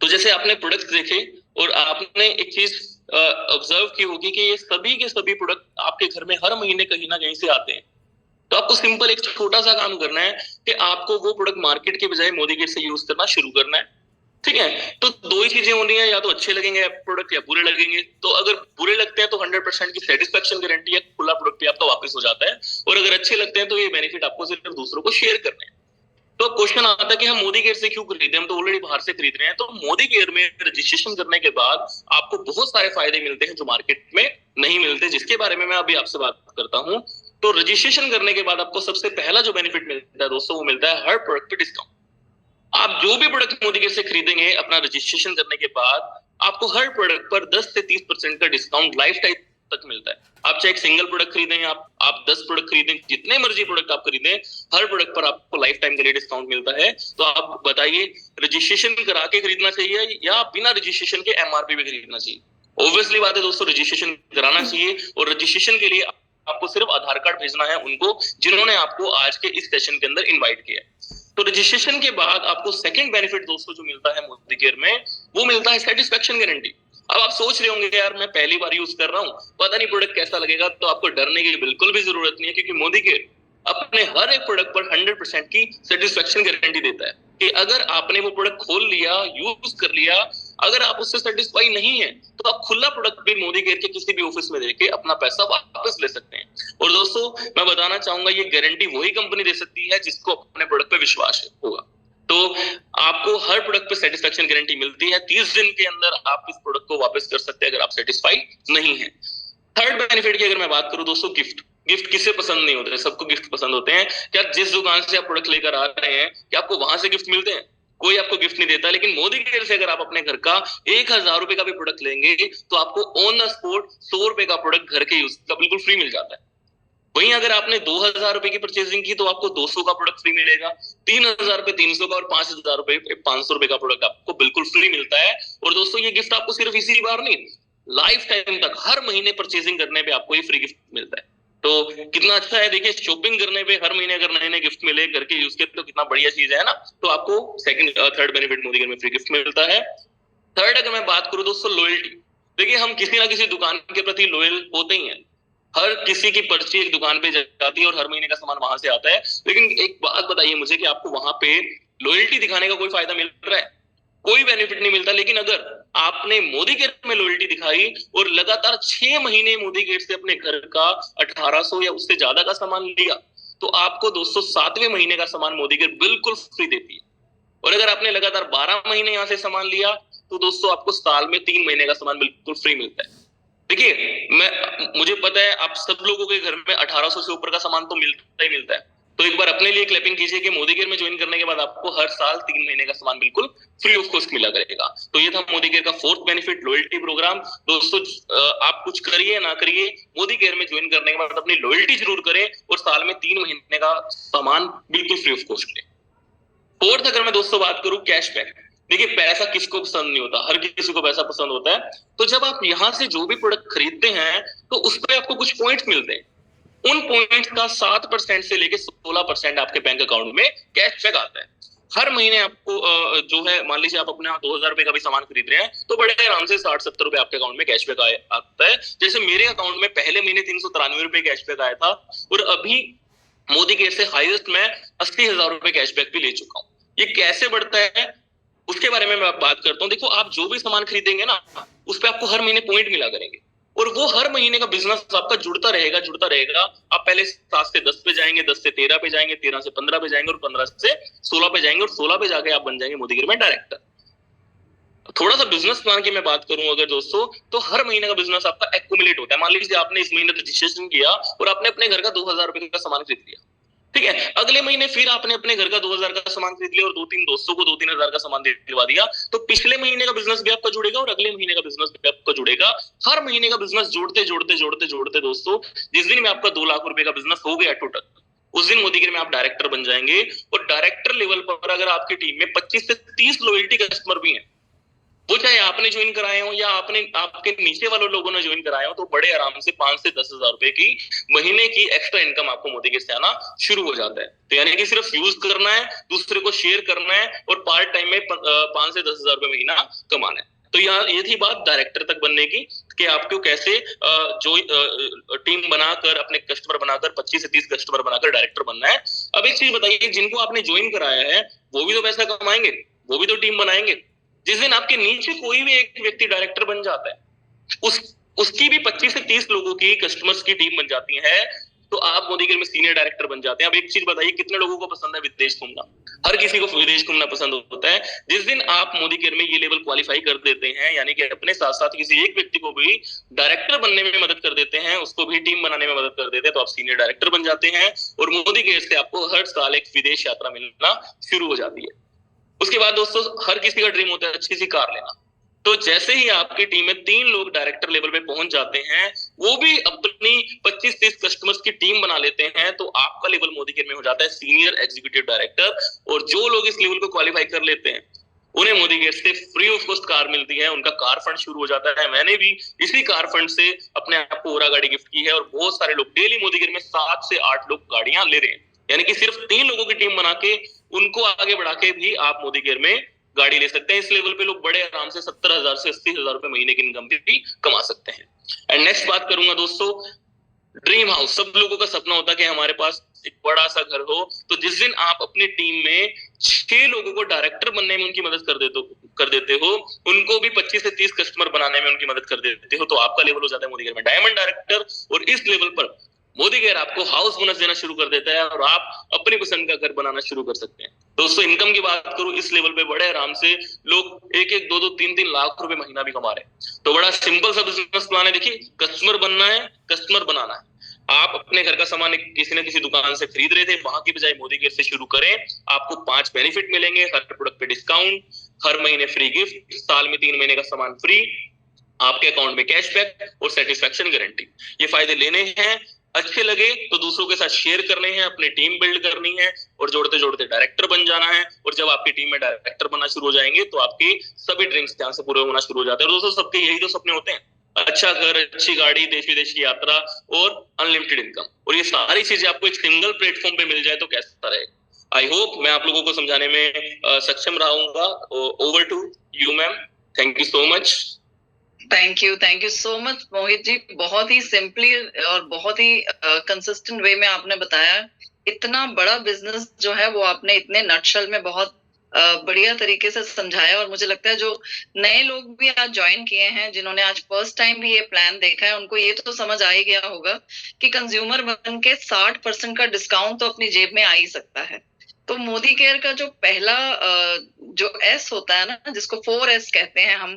तो जैसे आपने प्रोडक्ट्स देखे और आपने एक चीज ऑब्जर्व की होगी कि ये सभी के सभी प्रोडक्ट आपके घर में हर महीने कहीं ना कहीं से आते हैं। तो आपको सिंपल एक छोटा सा काम करना है कि आपको वो प्रोडक्ट मार्केट के बजाय मोदी केयर से यूज करना शुरू करना है। ठीक है, तो 2 ही चीजें होनी है, या तो अच्छे लगेंगे प्रोडक्ट या बुरे लगेंगे। तो अगर बुरे लगते हैं तो 100% की सेटिस्फेक्शन गारंटी है, खुला प्रोडक्ट भी आपका वापस हो जाता है। और अगर अच्छे लगते हैं तो ये बेनिफिट आपको सिर्फ दूसरों को शेयर करने हैं। तो क्वेश्चन आता है कि हम मोदी केयर से क्यों खरीदें, हम तो ऑलरेडी बाहर से खरीद रहे हैं। तो मोदी केयर में रजिस्ट्रेशन करने के बाद आपको बहुत सारे फायदे मिलते हैं जो मार्केट में नहीं मिलते, जिसके बारे में मैं अभी आपसे बात करता हूँ। तो रजिस्ट्रेशन करने के बाद आपको सबसे पहला जो बेनिफिट मिलता है दोस्तों, वो मिलता है हर प्रोडक्ट पे डिस्काउंट। आप जो भी प्रोडक्ट मोदी केयर से खरीदेंगे अपना रजिस्ट्रेशन करने के बाद, आपको हर प्रोडक्ट पर 10 से 30% का डिस्काउंट लाइफ टाइम तक मिलता है। आप चाहे एक सिंगल प्रोडक्ट खरीदें, आप 10 प्रोडक्ट खरीदें, जितने मर्जी प्रोडक्ट आप खरीदें, हर प्रोडक्ट पर आपको लाइफ टाइम के लिए डिस्काउंट मिलता है। तो आप बताइए, रजिस्ट्रेशन करा के खरीदना चाहिए या बिना रजिस्ट्रेशन के एमआरपी पे खरीदना चाहिए? ऑब्वियसली बात है दोस्तों, रजिस्ट्रेशन कराना चाहिए। और रजिस्ट्रेशन के लिए आपको सिर्फ आधार कार्ड भेजना है उनको जिन्होंने आपको आज के इस सेशन के अंदर इन्वाइट किया है। तो रजिस्ट्रेशन के बाद आपको सेकंड बेनिफिट दोस्तों जो मिलता है मोदी केयर में, वो मिलता है सेटिस्फेक्शन गारंटी। अब आप सोच रहे होंगे, यार मैं पहली बार यूज कर रहा हूँ, पता नहीं प्रोडक्ट कैसा लगेगा। तो आपको डरने की बिल्कुल भी जरूरत नहीं है, क्योंकि मोदी केयर अपने हर एक प्रोडक्ट पर 100% की सेटिस्फेक्शन गारंटी देता है कि अगर आपने वो प्रोडक्ट खोल लिया, यूज कर लिया, अगर आप उससे सेटिस्फाई नहीं है, तो आप खुला प्रोडक्ट भी मोदी केयर के किसी भी ऑफिस में देके अपना पैसा वापस ले सकते हैं। और दोस्तों, मैं बताना चाहूंगा, ये गारंटी वही कंपनी दे सकती है जिसको अपने प्रोडक्ट पे विश्वास होगा। तो आपको हर प्रोडक्ट पे सेटिस्फेक्शन गारंटी मिलती है। 30 दिन के अंदर आप इस प्रोडक्ट को वापस कर सकते हैं अगर आप सेटिस्फाइड नहीं है। थर्ड बेनिफिट की अगर मैं बात करूं दोस्तों, गिफ्ट किसे पसंद नहीं होते? सबको गिफ्ट पसंद होते हैं। क्या जिस दुकान से आप प्रोडक्ट लेकर आ रहे हैं, क्या आपको वहां से गिफ्ट मिलते हैं? कोई आपको गिफ्ट नहीं देता। लेकिन मोदी केयर से अगर आप अपने घर का 1000 रुपए का भी प्रोडक्ट लेंगे, तो आपको ऑन द स्पॉट 100 रुपए का प्रोडक्ट घर के यूज का बिल्कुल फ्री मिल जाता है। वहीं अगर आपने 2000 रुपए की परचेजिंग की, तो आपको 200 का प्रोडक्ट फ्री मिलेगा। 3000 रुपए 300 का और 5000 रुपए 500 रुपए का प्रोडक्ट आपको बिल्कुल फ्री मिलता है। और दोस्तों, ये गिफ्ट आपको सिर्फ इसी बार नहीं, लाइफ टाइम तक हर महीने परचेजिंग करने पे आपको ये फ्री गिफ्ट मिलता है। तो कितना अच्छा है, देखिए, शॉपिंग करने पे हर महीने अगर नए नए गिफ्ट मिले घर के यूज के, तो कितना बढ़िया चीज है ना। तो आपको थर्ड बेनिफिट मोदी केयर में फ्री गिफ्ट मिलता है। थर्ड अगर मैं बात करूं दोस्तों, लॉयल्टी। देखिए, हम किसी ना किसी दुकान के प्रति लॉयल होते ही हैं। हर किसी की पर्ची एक दुकान पे जाती है और हर महीने का सामान वहां से आता है। लेकिन एक बात बताइए मुझे कि आपको वहां पे लॉयल्टी दिखाने का कोई फायदा मिल रहा है? कोई बेनिफिट नहीं मिलता। लेकिन अगर आपने मोदी केयर में लॉयल्टी दिखाई और लगातार 6 महीने मोदी केयर से अपने घर का 1800 या उससे ज्यादा का सामान लिया, तो आपको दोस्तों 7वें महीने का सामान मोदी केयर बिल्कुल फ्री देती है। और अगर आपने लगातार 12 महीने यहाँ से सामान लिया, तो दोस्तों आपको साल में 3 महीने का सामान बिल्कुल फ्री मिलता है। देखिए, मुझे पता है आप सब लोगों के घर में 1800 से ऊपर का सामान तो मिलता ही मिलता है। तो एक बार अपने लिए क्लैपिंग कीजिए कि मोदी केयर में ज्वाइन करने के बाद आपको हर साल 3 महीने का सामान बिल्कुल फ्री ऑफ कॉस्ट मिला करेगा। तो ये था मोदी केयर का फोर्थ बेनिफिट, लॉयल्टी प्रोग्राम। दोस्तों, आप कुछ करिए ना करिए, मोदी केयर में ज्वाइन करने के बाद अपनी लॉयल्टी जरूर करें और साल में 3 महीने का सामान बिल्कुल फ्री ऑफ कॉस्ट लें। फोर्थ अगर मैं दोस्तों बात करूं, कैशबैक। देखिए पैसा किसको पसंद नहीं होता, हर किसी को पैसा पसंद होता है। तो जब आप यहाँ से जो भी प्रोडक्ट खरीदते हैं तो उस पर आपको कुछ पॉइंट्स मिलते हैं, उन पॉइंट्स का 7% से लेके 16% आपके बैंक अकाउंट में कैशबैक आता है। हर महीने आपको जो है, मान लीजिए आप अपने 2000 रुपए का भी सामान खरीद रहे हैं तो बड़े आराम से 60-70 रुपए आपके अकाउंट में कैशबैक आता है। जैसे मेरे अकाउंट में पहले महीने 393 रुपए कैशबैक आया था और अभी मोदी केयर से हाईएस्ट मैं 80,000 रुपए कैशबैक भी ले चुका हूँ। ये कैसे बढ़ता है उसके बारे में मैं बात करता हूँ। देखो आप जो भी सामान खरीदेंगे ना उस पर आपको हर महीने पॉइंट मिला करेंगे और वो हर महीने का बिजनेस आपका जुड़ता रहेगा। आप पहले 7 से 10 पे जाएंगे, 10 से 13 पे जाएंगे, 13 से 15 पे जाएंगे और 15 से 16 पे जाएंगे और 16 पे जाके आप बन जाएंगे मोदी केयर में डायरेक्टर। थोड़ा सा बिजनेस प्लान की मैं बात करूं अगर दोस्तों, तो हर महीने का बिजनेस आपका एक्यूमुलेट होता है। मान लीजिए आपने इस महीने रजिस्ट्रेशन किया और आपने अपने घर का 2000 रुपए का सामान खरीद लिया, ठीक है। अगले महीने फिर आपने अपने घर का 2000 का सामान खरीद लिया और 2-3 दोस्तों को 2-3 हजार का सामान दिलवा दिया, तो पिछले महीने का बिजनेस भी आपका जुड़ेगा और अगले महीने का बिजनेस भी आपका जुड़ेगा। हर महीने का बिजनेस जोड़ते दोस्तों, जिस दिन में आपका 2 लाख रुपए का बिजनेस हो गया टोटल, उस दिन मोदी केयर में आप डायरेक्टर बन जाएंगे। और डायरेक्टर लेवल पर अगर आपकी टीम में 25 से 30 लॉयल्टी कस्टमर भी हैं, वो चाहे आपने ज्वाइन कराए हो या आपके नीचे वाले लोगों ने ज्वाइन कराए हो, तो बड़े आराम से 5 से 10 हजार रुपए की महीने की एक्स्ट्रा इनकम आपको मोदी केयर से आना शुरू हो जाता है। तो यानी कि सिर्फ यूज करना है, दूसरे को शेयर करना है और पार्ट टाइम में 5 से 10 हजार रुपए महीना कमाना है। तो यहाँ ये थी बात डायरेक्टर तक बनने की कि आपको कैसे जो टीम बनाकर अपने कस्टमर बनाकर 25 से 30 कस्टमर बनाकर डायरेक्टर बनना है। अब एक चीज बताइए, जिनको आपने ज्वाइन कराया है वो भी तो पैसा कमाएंगे, वो भी तो टीम बनाएंगे। जिस दिन आपके नीचे कोई भी एक व्यक्ति डायरेक्टर बन जाता है उसकी भी 25 से 30 लोगों की कस्टमर्स की टीम बन जाती है, तो आप मोदी केयर में सीनियर डायरेक्टर बन जाते हैं। अब एक चीज बताइए, कितने लोगों को पसंद है विदेश घूमना? हर किसी को विदेश घूमना पसंद होता है। जिस दिन आप मोदी केयर में ये लेवल क्वालिफाई कर देते हैं, यानी कि अपने साथ साथ किसी एक व्यक्ति को भी डायरेक्टर बनने में मदद कर देते हैं, उसको भी टीम बनाने में मदद कर देते हैं, तो आप सीनियर डायरेक्टर बन जाते हैं और मोदी केयर से आपको हर साल एक विदेश यात्रा मिलना शुरू हो जाती है। उसके बाद दोस्तों हर किसी का ड्रीम होता है अच्छी सी कार लेना। तो जैसे ही आपकी टीम में 3 लोग डायरेक्टर लेवल पे पहुंच जाते हैं, वो भी अपनी 25-30 कस्टमर्स की टीम बना लेते हैं, तो आपका लेवल मोदी केयर में हो जाता है सीनियर एग्जीक्यूटिव डायरेक्टर। और जो लोग इस लेवल को क्वालिफाई कर लेते हैं उन्हें मोदी केयर से फ्री ऑफ कॉस्ट कार मिलती है, उनका कार फंड शुरू हो जाता है। मैंने भी इसी कार फंड से अपने आप को ओरा गाड़ी गिफ्ट की है और बहुत सारे लोग डेली मोदी केयर में 7 से 8 लोग गाड़ियां ले रहे हैं। यानी कि सिर्फ 3 लोगों की टीम बना के उनको आगे बढ़ा के भी आप मोदी केयर में गाड़ी ले सकते हैं। इस लेवल पे लोग बड़े आराम से 70,000 से 80,000 रुपए महीने की इनकम भी कमा सकते हैं। एंड नेक्स्ट बात करूंगा दोस्तों, ड्रीम हाउस। सब लोगों का सपना होता है कि हमारे पास एक बड़ा सा घर हो। तो जिस दिन आप अपनी टीम में 6 लोगों को डायरेक्टर बनने में उनकी मदद कर देते हो, उनको भी 25 से 30 कस्टमर बनाने में उनकी मदद कर देते हो, तो आपका लेवल हो जाता है मोदी केयर में डायमंड डायरेक्टर। और इस लेवल पर मोदी केयर आपको हाउस बोनस देना शुरू कर देता है और आप अपनी पसंद का घर बनाना शुरू कर सकते हैं। दोस्तों इनकम की बात करूं, इस लेवल पे बड़े आराम से लोग 1-1, 2-2, 3-3 लाख रुपए महीना भी कमा रहे हैं। तो बड़ा सिंपल सा बिजनेस प्लान है। देखिए, कस्टमर बनना है, कस्टमर बनाना है। आप अपने घर का सामान किसी न किसी दुकान से खरीद रहे थे, वहां की बजाय मोदी केयर से शुरू करें। आपको 5 बेनिफिट मिलेंगे, हर प्रोडक्ट पे डिस्काउंट, हर महीने फ्री गिफ्ट, साल में 3 महीने का सामान फ्री, आपके अकाउंट में कैशबैक और सेटिस्फैक्शन गारंटी। ये फायदे लेने हैं, अच्छे लगे तो दूसरों के साथ शेयर करने हैं, अपनी टीम बिल्ड करनी है और जोड़ते जोड़ते डायरेक्टर बन जाना है। और जब आपकी टीम में डायरेक्टर बनना शुरू हो जाएंगे तो आपकी सभी ड्रीम्स ध्यान से पूरे होना शुरू हो जाते हैं। और दोस्तों सबके यही तो सपने होते हैं, अच्छा घर, अच्छी गाड़ी, देश विदेश की यात्रा और अनलिमिटेड इनकम। और ये सारी चीजें आपको एक सिंगल प्लेटफॉर्म पे मिल जाए तो कैसा रहेगा। आई होप मैं आप लोगों को समझाने में सक्षम रहूंगा। Over to you ma'am, thank you so much. Thank you so much Mohit ji. बहुत ही सिंपली और बहुत ही कंसिस्टेंट वे में आपने बताया। इतना बड़ा बिजनेस जो है वो आपने इतने नटशल में बहुत बढ़िया तरीके से समझाया। और मुझे लगता है जो नए लोग भी आज ज्वाइन किए हैं, जिन्होंने आज फर्स्ट टाइम भी ये प्लान देखा है, उनको ये तो समझ आ ही गया होगा कि कंज्यूमर बन के 60% का डिस्काउंट तो अपनी जेब में आ ही सकता है। तो मोदी केयर का जो पहला जो एस होता है ना, जिसको 4S कहते हैं हम,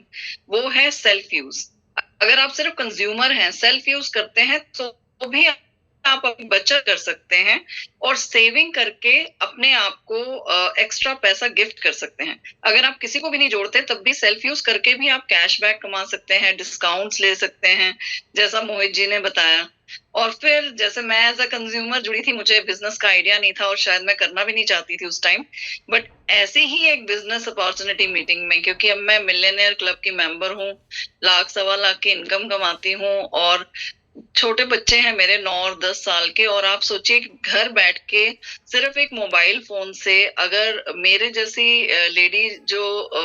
वो है सेल्फ यूज। अगर आप सिर्फ कंज्यूमर हैं, सेल्फ यूज करते हैं, तो भी आप अपनी बचत कर सकते हैं और सेविंग करके अपने आप को एक्स्ट्रा पैसा गिफ्ट कर सकते हैं। अगर आप किसी को भी नहीं जोड़ते तब भी सेल्फ यूज करके भी आप कैशबैक कमा सकते हैं, डिस्काउंट्स ले सकते हैं, जैसा मोहित जी ने बताया। और फिर जैसे मैं एज अ कंज्यूमर जुड़ी थी, मुझे बिजनेस का आइडिया नहीं था और शायद मैं करना भी नहीं चाहती थी उस टाइम, बट ऐसी ही एक बिजनेस अपॉर्चुनिटी मीटिंग में, क्योंकि अब मैं मिलियनेयर क्लब की मेंबर हूँ, लाख सवा लाख की इनकम कमाती हूँ और छोटे बच्चे हैं मेरे 9 और 10 साल के, और आप सोचिए कि घर बैठ के सिर्फ एक मोबाइल फोन से अगर मेरे जैसी लेडी जो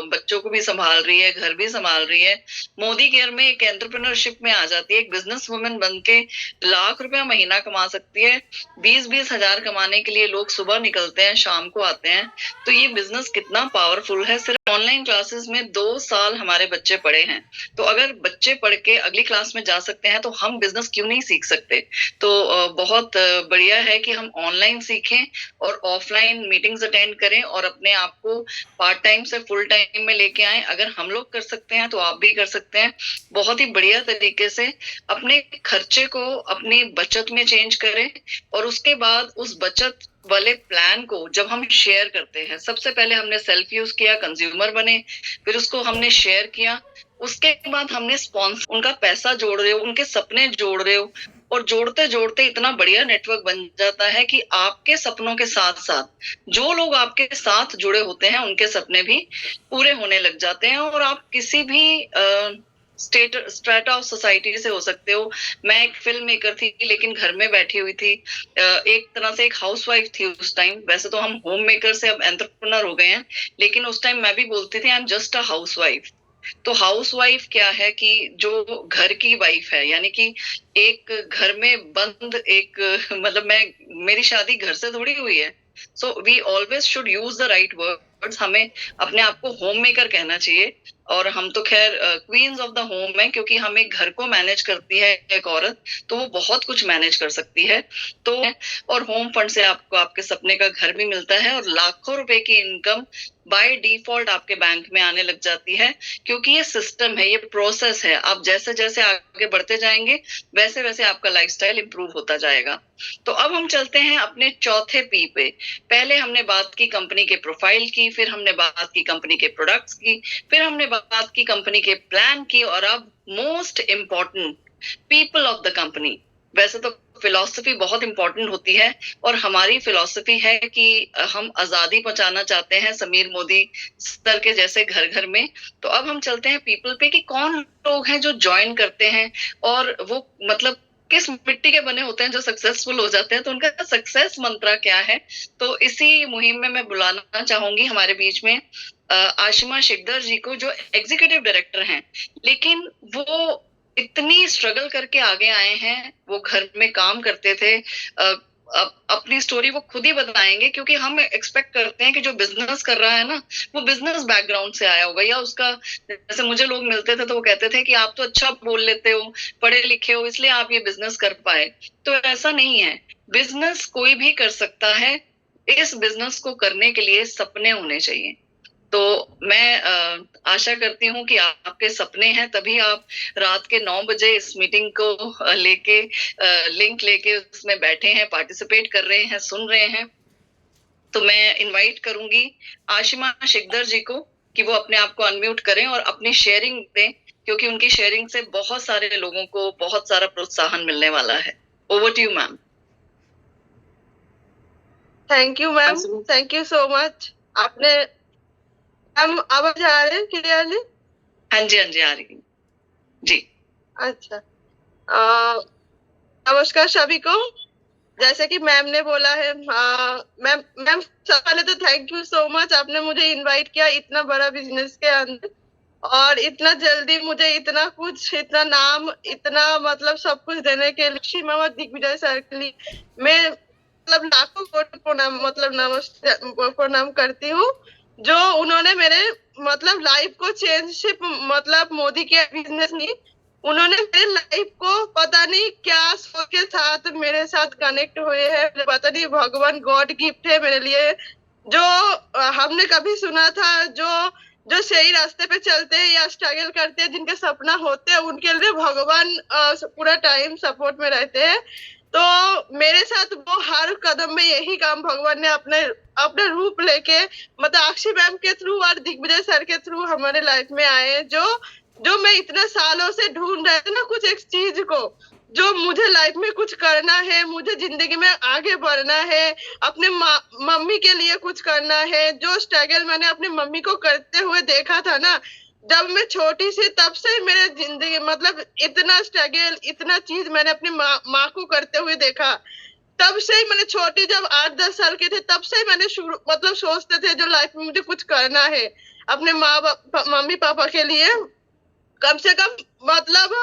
बच्चों को भी संभाल रही है, घर भी संभाल रही है, मोदी केयर में एक एंटरप्रेन्योरशिप में आ जाती है, एक बिजनेस वुमेन बन के लाख रुपया महीना कमा सकती है। 20-20 हजार कमाने के लिए लोग सुबह निकलते हैं, शाम को आते हैं। तो ये बिजनेस कितना पावरफुल है। सिर्फ ऑनलाइन क्लासेस में 2 साल हमारे बच्चे पढ़े हैं, तो अगर बच्चे पढ़ के अगली क्लास में जा सकते हैं तो हम बिजनेस क्यों नहीं सीख सकते। तो बहुत बढ़िया है कि हम ऑनलाइन सीखें और ऑफलाइन मीटिंग्स अटेंड करें और अपने आप को पार्ट टाइम से फुल टाइम में लेके आए। अगर हम लोग कर सकते हैं तो आप भी कर सकते हैं। बहुत ही बढ़िया तरीके से अपने खर्चे को अपनी बचत में चेंज करें और उसके बाद उस बचत वाले प्लान को जब हम शेयर करते हैं, सबसे पहले हमने सेल्फ यूज किया, कंज्यूमर बने, फिर उसको हमने शेयर किया, उसके बाद हमने स्पॉन्सर, उनका पैसा जोड़ रहे हो, उनके सपने जोड़ रहे हो, और जोड़ते जोड़ते इतना बढ़िया नेटवर्क बन जाता है कि आपके सपनों के साथ साथ जो लोग आपके साथ जुड़े होते हैं उनके सपने भी पूरे होने लग जाते हैं, और आप किसी भी स्ट्रेटा ऑफ सोसाइटी से हो सकते हो। मैं एक फिल्म मेकर थी लेकिन घर में बैठी हुई थी, एक तरह से एक हाउसवाइफ थी उस टाइम। वैसे तो हम होम मेकर से अब एंटरप्रेन्योर हो गए हैं, लेकिन उस टाइम मैं भी बोलती थी I am just a housewife. तो हाउसवाइफ क्या है कि जो घर की वाइफ है, यानी कि एक घर में बंद एक मतलब मेरी शादी घर से थोड़ी हुई है। So we always should use the right words. हमें अपने आप को होम मेकर कहना चाहिए, और हम तो खैर क्वींस ऑफ द होम है, क्योंकि हम एक घर को मैनेज करती है एक औरत, तो वो बहुत कुछ मैनेज कर सकती है। तो और होम फंड से आपको आपके सपने का घर भी मिलता है और लाखों रुपए की इनकम बाय डिफॉल्ट आपके बैंक में आने लग जाती है, क्योंकि ये सिस्टम है, ये प्रोसेस है। आप जैसे जैसे आगे बढ़ते जाएंगे वैसे वैसे आपका लाइफस्टाइल इंप्रूव होता जाएगा। तो अब हम चलते हैं अपने चौथे पी पे। पहले हमने बात की कंपनी के प्रोफाइल की, फिर हमने बात की कंपनी के प्रोडक्ट्स की, फिर हमने बात की कंपनी के प्लान की, और अब most important, people of the company. वैसे तो फिलॉसफी बहुत इंपॉर्टेंट होती है, और हमारी फिलॉसफी है कि हम आजादी पहुंचाना चाहते हैं समीर मोदी सर के जैसे घर घर में। तो अब हम चलते हैं पीपल पे कि कौन लोग हैं जो ज्वाइन करते हैं, और वो मतलब किस मिट्टी के बने होते हैं जो सक्सेसफुल हो जाते हैं, तो उनका सक्सेस मंत्र क्या है। तो इसी मुहिम में मैं बुलाना चाहूंगी हमारे बीच में आशिमा शिकदर जी को, जो एग्जीक्यूटिव डायरेक्टर हैं, लेकिन वो इतनी स्ट्रगल करके आगे आए हैं। वो घर में काम करते थे, अपनी स्टोरी वो खुद ही बताएंगे, क्योंकि हम एक्सपेक्ट करते हैं कि जो बिजनेस कर रहा है ना, वो बिजनेस बैकग्राउंड से आया होगा, या उसका, जैसे मुझे लोग मिलते थे तो वो कहते थे कि आप तो अच्छा बोल लेते हो, पढ़े लिखे हो, इसलिए आप ये बिजनेस कर पाए। तो ऐसा नहीं है, बिजनेस कोई भी कर सकता है। इस बिजनेस को करने के लिए सपने होने चाहिए। तो मैं आशा करती हूँ कि आपके सपने हैं, तभी आप रात के 9 बजे इस मीटिंग को लेके लिंक लेके उसमें बैठे हैं, पार्टिसिपेट कर रहे हैं, सुन रहे हैं। तो मैं इनवाइट करूंगी आशिमा शिकदर जी को कि वो अपने आप को अनम्यूट करें और अपनी शेयरिंग दें, क्योंकि उनकी शेयरिंग से बहुत सारे लोगों को बहुत सारा प्रोत्साहन मिलने वाला है। Over to you ma'am. Thank you ma'am, thank you so much. आपने हम आवाज आ रहे हैं क्लियरली? हाँ जी आ रही है जी। अच्छा, नमस्कार सभी को। जैसे कि मैम ने बोला है, मैम सबसे पहले तो थैंक यू सो मच, आपने मुझे इनवाइट किया इतना बड़ा बिजनेस के अंदर, और इतना जल्दी मुझे इतना कुछ, इतना नाम, इतना मतलब सब कुछ देने के लिए मामा दिग्विजय सर के लिए मैं मतलब लाखों कोटि प्रणाम, मतलब नमस्ते प्रणाम करती हूँ, जो उन्होंने मेरे मतलब लाइफ को चेंज, सिर्फ मतलब मोदी के बिजनेस नहीं, उन्होंने मेरे लाइफ को पता नहीं क्या सोच के साथ मेरे साथ कनेक्ट हुए हैं। पता नहीं, भगवान गॉड गिफ्ट है मेरे लिए। जो हमने कभी सुना था, जो सही रास्ते पे चलते हैं या स्ट्रगल करते हैं, जिनके सपना होते हैं, उनके लिए भगवान पूरा टाइम सपोर्ट में रहते हैं। तो मेरे साथ वो हर कदम में यही काम भगवान ने अपने रूप लेके, मतलब अक्षी मैम के थ्रू और दिग्विजय सर के थ्रू हमारे लाइफ में आए, जो जो मैं इतने सालों से ढूंढ रहे थे ना, कुछ एक चीज को, जो मुझे लाइफ में कुछ करना है, मुझे जिंदगी में आगे बढ़ना है, अपने मम्मी के लिए कुछ करना है। जो स्ट्रगल मैंने अपनी मम्मी को करते हुए देखा था ना, जब मैं छोटी सी, तब से मेरे जिंदगी मतलब इतना स्ट्रगल, इतना चीज मैंने अपनी माँ को करते हुए देखा। तब से ही मैंने छोटी, जब 8-10 साल के थे, तब से ही मैंने शुरू मतलब सोचते थे जो लाइफ में मुझे कुछ करना है अपने मम्मी पापा के लिए। कम से कम मतलब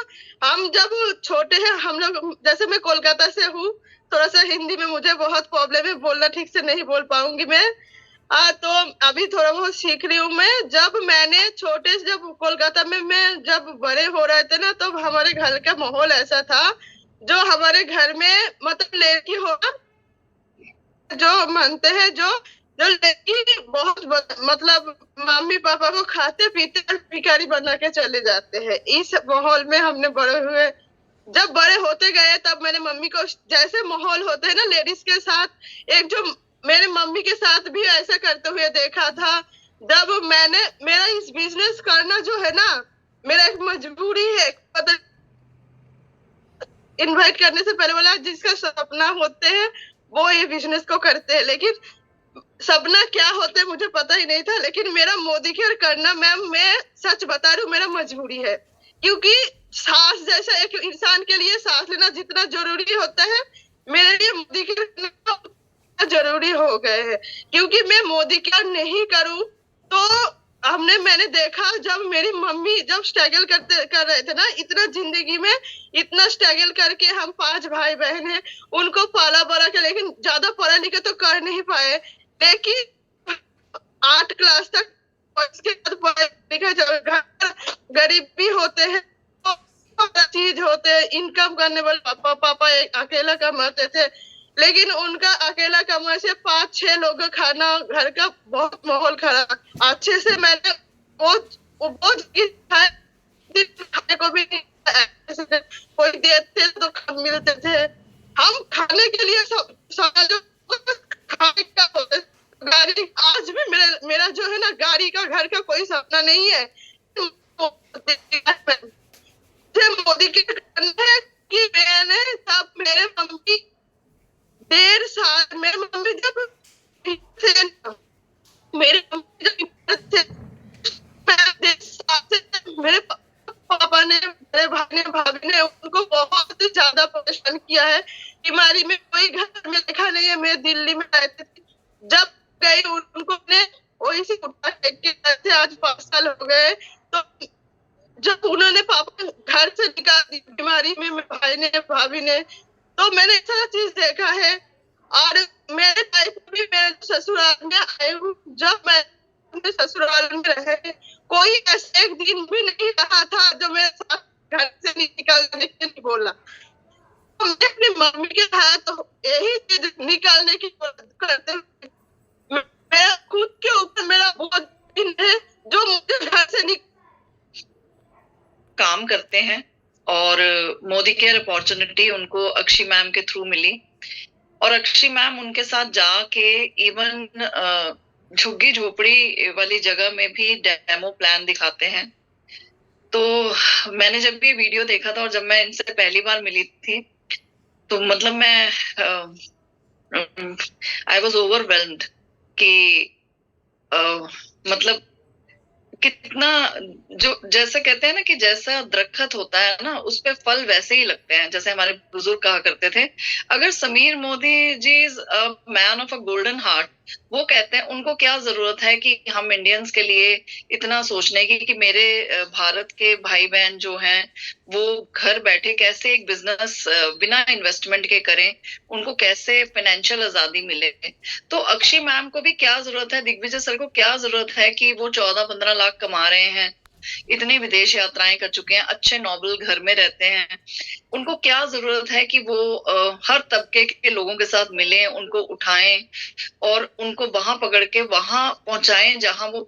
हम जब छोटे हैं, हम लोग, जैसे मैं कोलकाता से हूँ, थोड़ा सा हिंदी में मुझे बहुत प्रॉब्लम है, बोलना ठीक से नहीं बोल पाऊंगी मैं। तो अभी थोड़ा बहुत सीख रही हूँ मैं। जब मैंने छोटे से, जब कोलकाता में मैं जब बड़े हो रहे थे ना, तो हमारे घर का माहौल ऐसा था, जो हमारे घर में मतलब लड़की हो, जो मानते हैं, जो जो लड़की बहुत मतलब मम्मी पापा को खाते पीते भिखारी बना के चले जाते हैं। इस माहौल में हमने बड़े हुए। जब बड़े होते गए, तब मैंने मम्मी को, जैसे माहौल होते हैं ना लेडीज के साथ, एक जो मेरे मम्मी के साथ भी ऐसा करते हुए देखा था। जब मैंने, मेरा इस बिजनेस करना जो है ना, मेरा एक मजबूरी है। पता, इनवाइट करने से पहले बोला जिसका सपना होते हैं वो ये बिजनेस को करते हैं, लेकिन सपना क्या होते है मुझे पता ही नहीं था। लेकिन मेरा मोदी केयर करना, मैम मैं सच बता रही हूँ, मेरा मजबूरी है। क्योंकि सांस, जैसा एक इंसान के लिए सांस लेना जितना जरूरी होता है, मेरे लिए मोदी केयर करना जरूरी हो गए है। क्योंकि मैं मोदी केयर नहीं करूँ तो मैंने देखा, जब मेरी मम्मी जब स्ट्रगल कर रहे थे ना, इतना जिंदगी में इतना स्ट्रगल करके, हम 5 भाई बहन हैं, उनको पाला बड़ा के, लेकिन ज्यादा पढ़ा लिखा तो कर नहीं पाए। लेकिन 8 क्लास तक, उसके बाद पढ़ा लिखा, गरीबी होते हैं, चीज होते हैं, इनकम करने वाले पापा एक अकेला कमाते थे, लेकिन उनका अकेला कमाने से 5-6 लोग का खाना, घर का बहुत माहौल खराब। अच्छे से मैंने वो खाने को भी कोई देते तो मिलते थे। हम खाने के लिए सब खाने का होते, गाड़ी, आज भी मेरा जो है ना, गाड़ी का, घर का कोई सपना नहीं है। मोदी के करना है कि मैंने सब, मेरे मम्मी 1.5 साल, मेरे मम्मी जब मेरे मम्मी जब मेरे पापा ने, मेरे भाई ने, भाभी ने उनको बहुत ज्यादा परेशान किया है। बीमारी में कोई घर में देखा नहीं है। मैं दिल्ली में रहती थी, जब गई उनको ने वही से उठा के थे। आज 5 साल हो गए। तो जब उन्होंने पापा घर से निकाल दी बीमारी में, भाई ने, भाभी ने, तो मैंने ऐसा चीज देखा है। और मेरे लाइफ में, मेरे ससुराल में आई हूँ, जब मैं अपने ससुराल में रहे, कोई ऐसे एक दिन भी नहीं रहा था जो मेरे साथ घर से निकालने के नहीं बोला। तो मैं अपनी मम्मी के हाथ यही चीज निकालने की करते, मेरा खुद के ऊपर मेरा बहुत दिन है जो मुझे घर से काम करते हैं। और मोदी केयर अपॉर्चुनिटी उनको अक्षी मैम के थ्रू मिली, और अक्षी मैम उनके साथ जाके इवन झुग्गी झोपड़ी वाली जगह में भी डेमो प्लान दिखाते हैं। तो मैंने जब ये वीडियो देखा था, और जब मैं इनसे पहली बार मिली थी, तो मतलब मैं आई वॉज ओवरवेल्म्ड कि मतलब कितना, जो जैसे कहते हैं ना कि जैसा दरख्त होता है ना, उस पे फल वैसे ही लगते हैं, जैसे हमारे बुजुर्ग कहा करते थे। अगर Sameer Modi ji is a man of a golden heart, वो कहते हैं, उनको क्या जरूरत है कि हम इंडियंस के लिए इतना सोचने की कि मेरे भारत के भाई बहन जो हैं वो घर बैठे कैसे एक बिजनेस बिना इन्वेस्टमेंट के करें, उनको कैसे फाइनेंशियल आजादी मिले। तो अक्षय मैम को भी क्या जरूरत है, दिग्विजय सर को क्या जरूरत है कि वो 14-15 लाख कमा रहे हैं, इतनी विदेश यात्राएं कर चुके हैं, अच्छे नोबल घर में रहते हैं, उनको क्या जरूरत है कि वो हर तबके के लोगों के साथ मिलें, उनको उठाएं और उनको वहां पकड़ के वहां पहुंचाएं जहां वो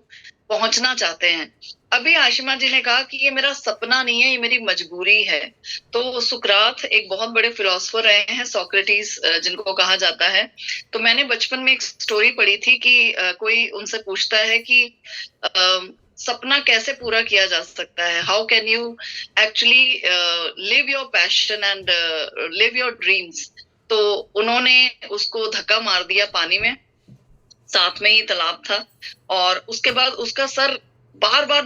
पहुंचना चाहते हैं। अभी आशिमा जी ने कहा कि ये मेरा सपना नहीं है, ये मेरी मजबूरी है। तो सुकरात एक बहुत बड़े फिलोसोफर रहे हैं, सोक्रेटिस जिनको कहा जाता है। तो मैंने बचपन में एक स्टोरी पढ़ी थी कि कोई उनसे पूछता है कि सपना कैसे पूरा किया जा सकता है, how can you actually live your passion and live your dreams. तो उन्होंने उसको धक्का मार दिया पानी में, साथ में ही तालाब था, और उसके बाद उसका सर बार बार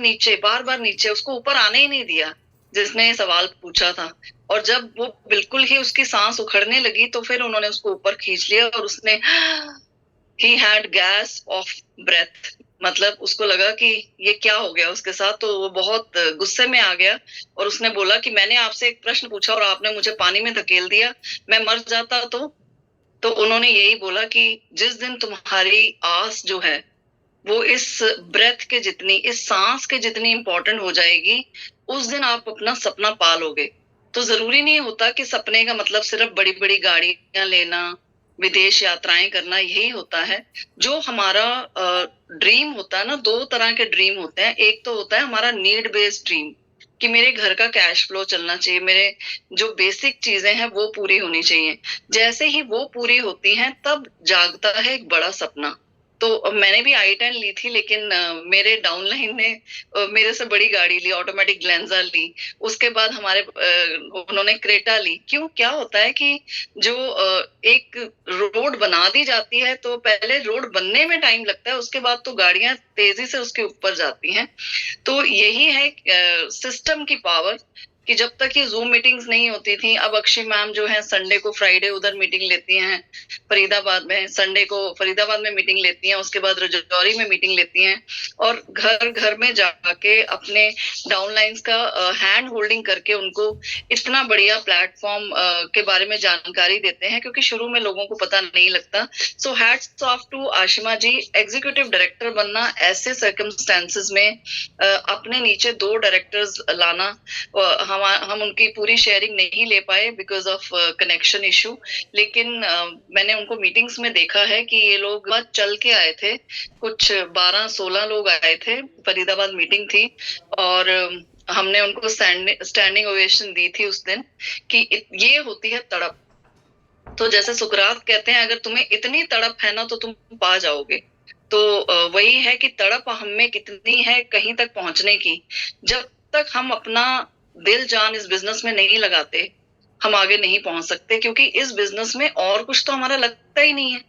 नीचे, उसको ऊपर आने ही नहीं दिया जिसने सवाल पूछा था। और जब वो बिल्कुल ही उसकी सांस उखड़ने लगी तो फिर उन्होंने उसको ऊपर खींच लिया और उसने he had gas of breath, मतलब उसको लगा कि ये क्या हो गया उसके साथ। तो वो बहुत गुस्से में आ गया और उसने बोला कि मैंने आपसे एक प्रश्न पूछा और आपने मुझे पानी में धकेल दिया, मैं मर जाता तो उन्होंने यही बोला कि जिस दिन तुम्हारी आस जो है वो इस ब्रेथ के जितनी, इस सांस के जितनी इंपॉर्टेंट हो जाएगी, उस दिन आप अपना सपना पालोगे। तो जरूरी नहीं होता कि सपने का मतलब सिर्फ बड़ी बड़ी गाड़ियां लेना, विदेश यात्राएं करना, यही होता है। जो हमारा ड्रीम होता है ना, दो तरह के ड्रीम होते हैं। एक तो होता है हमारा नीड बेस्ड ड्रीम कि मेरे घर का कैश फ्लो चलना चाहिए, मेरे जो बेसिक चीजें हैं वो पूरी होनी चाहिए। जैसे ही वो पूरी होती हैं तब जागता है एक बड़ा सपना। तो मैंने भी i10 ली थी, लेकिन मेरे डाउनलाइन ने मेरे से बड़ी गाड़ी ली, ऑटोमेटिक ग्लेंजा ली। उसके बाद उन्होंने क्रेटा ली। क्यों, क्या होता है कि जो एक रोड बना दी जाती है तो पहले रोड बनने में टाइम लगता है, उसके बाद तो गाड़ियां तेजी से उसके ऊपर जाती हैं। तो यही है सिस्टम की पावर कि जब तक ये जूम मीटिंग्स नहीं होती थी, अब अक्षय मैम जो है संडे को फ्राइडे उधर मीटिंग लेती हैं फरीदाबाद में, संडे को फरीदाबाद में मीटिंग लेती हैं, उसके बाद रजौरी में मीटिंग लेती हैं, और घर घर में जाके अपने डाउनलाइंस का हैंड होल्डिंग करके उनको इतना बढ़िया प्लेटफॉर्म के बारे में जानकारी देते हैं, क्योंकि शुरू में लोगों को पता नहीं लगता। So hats off to Ashima ji. Executive director बनना ऐसे सर्कमस्टेंसेस में अपने नीचे 2 डायरेक्टर्स लाना, हम उनकी पूरी शेयरिंग नहीं ले पाए बिकॉज ऑफ कनेक्शन इशू, लेकिन मैंने उनको मीटिंग्स में देखा है कि ये लोग चल के आए थे, कुछ 12-16 लोग आए थे, फरीदाबाद मीटिंग थी, और हमने उनको स्टैंडिंग ओवेशन दी थी उस दिन कि ये होती है तड़प। तो जैसे सुकरात कहते हैं, अगर तुम्हें इतनी तड़प है ना तो तुम पा जाओगे। तो वही है कि तड़प हम में कितनी है कहीं तक पहुंचने की। जब तक हम अपना दिल जान इस बिजनेस में नहीं लगाते, हम आगे नहीं पहुंच सकते, क्योंकि इस बिजनेस में और कुछ तो हमारा लगता ही नहीं है।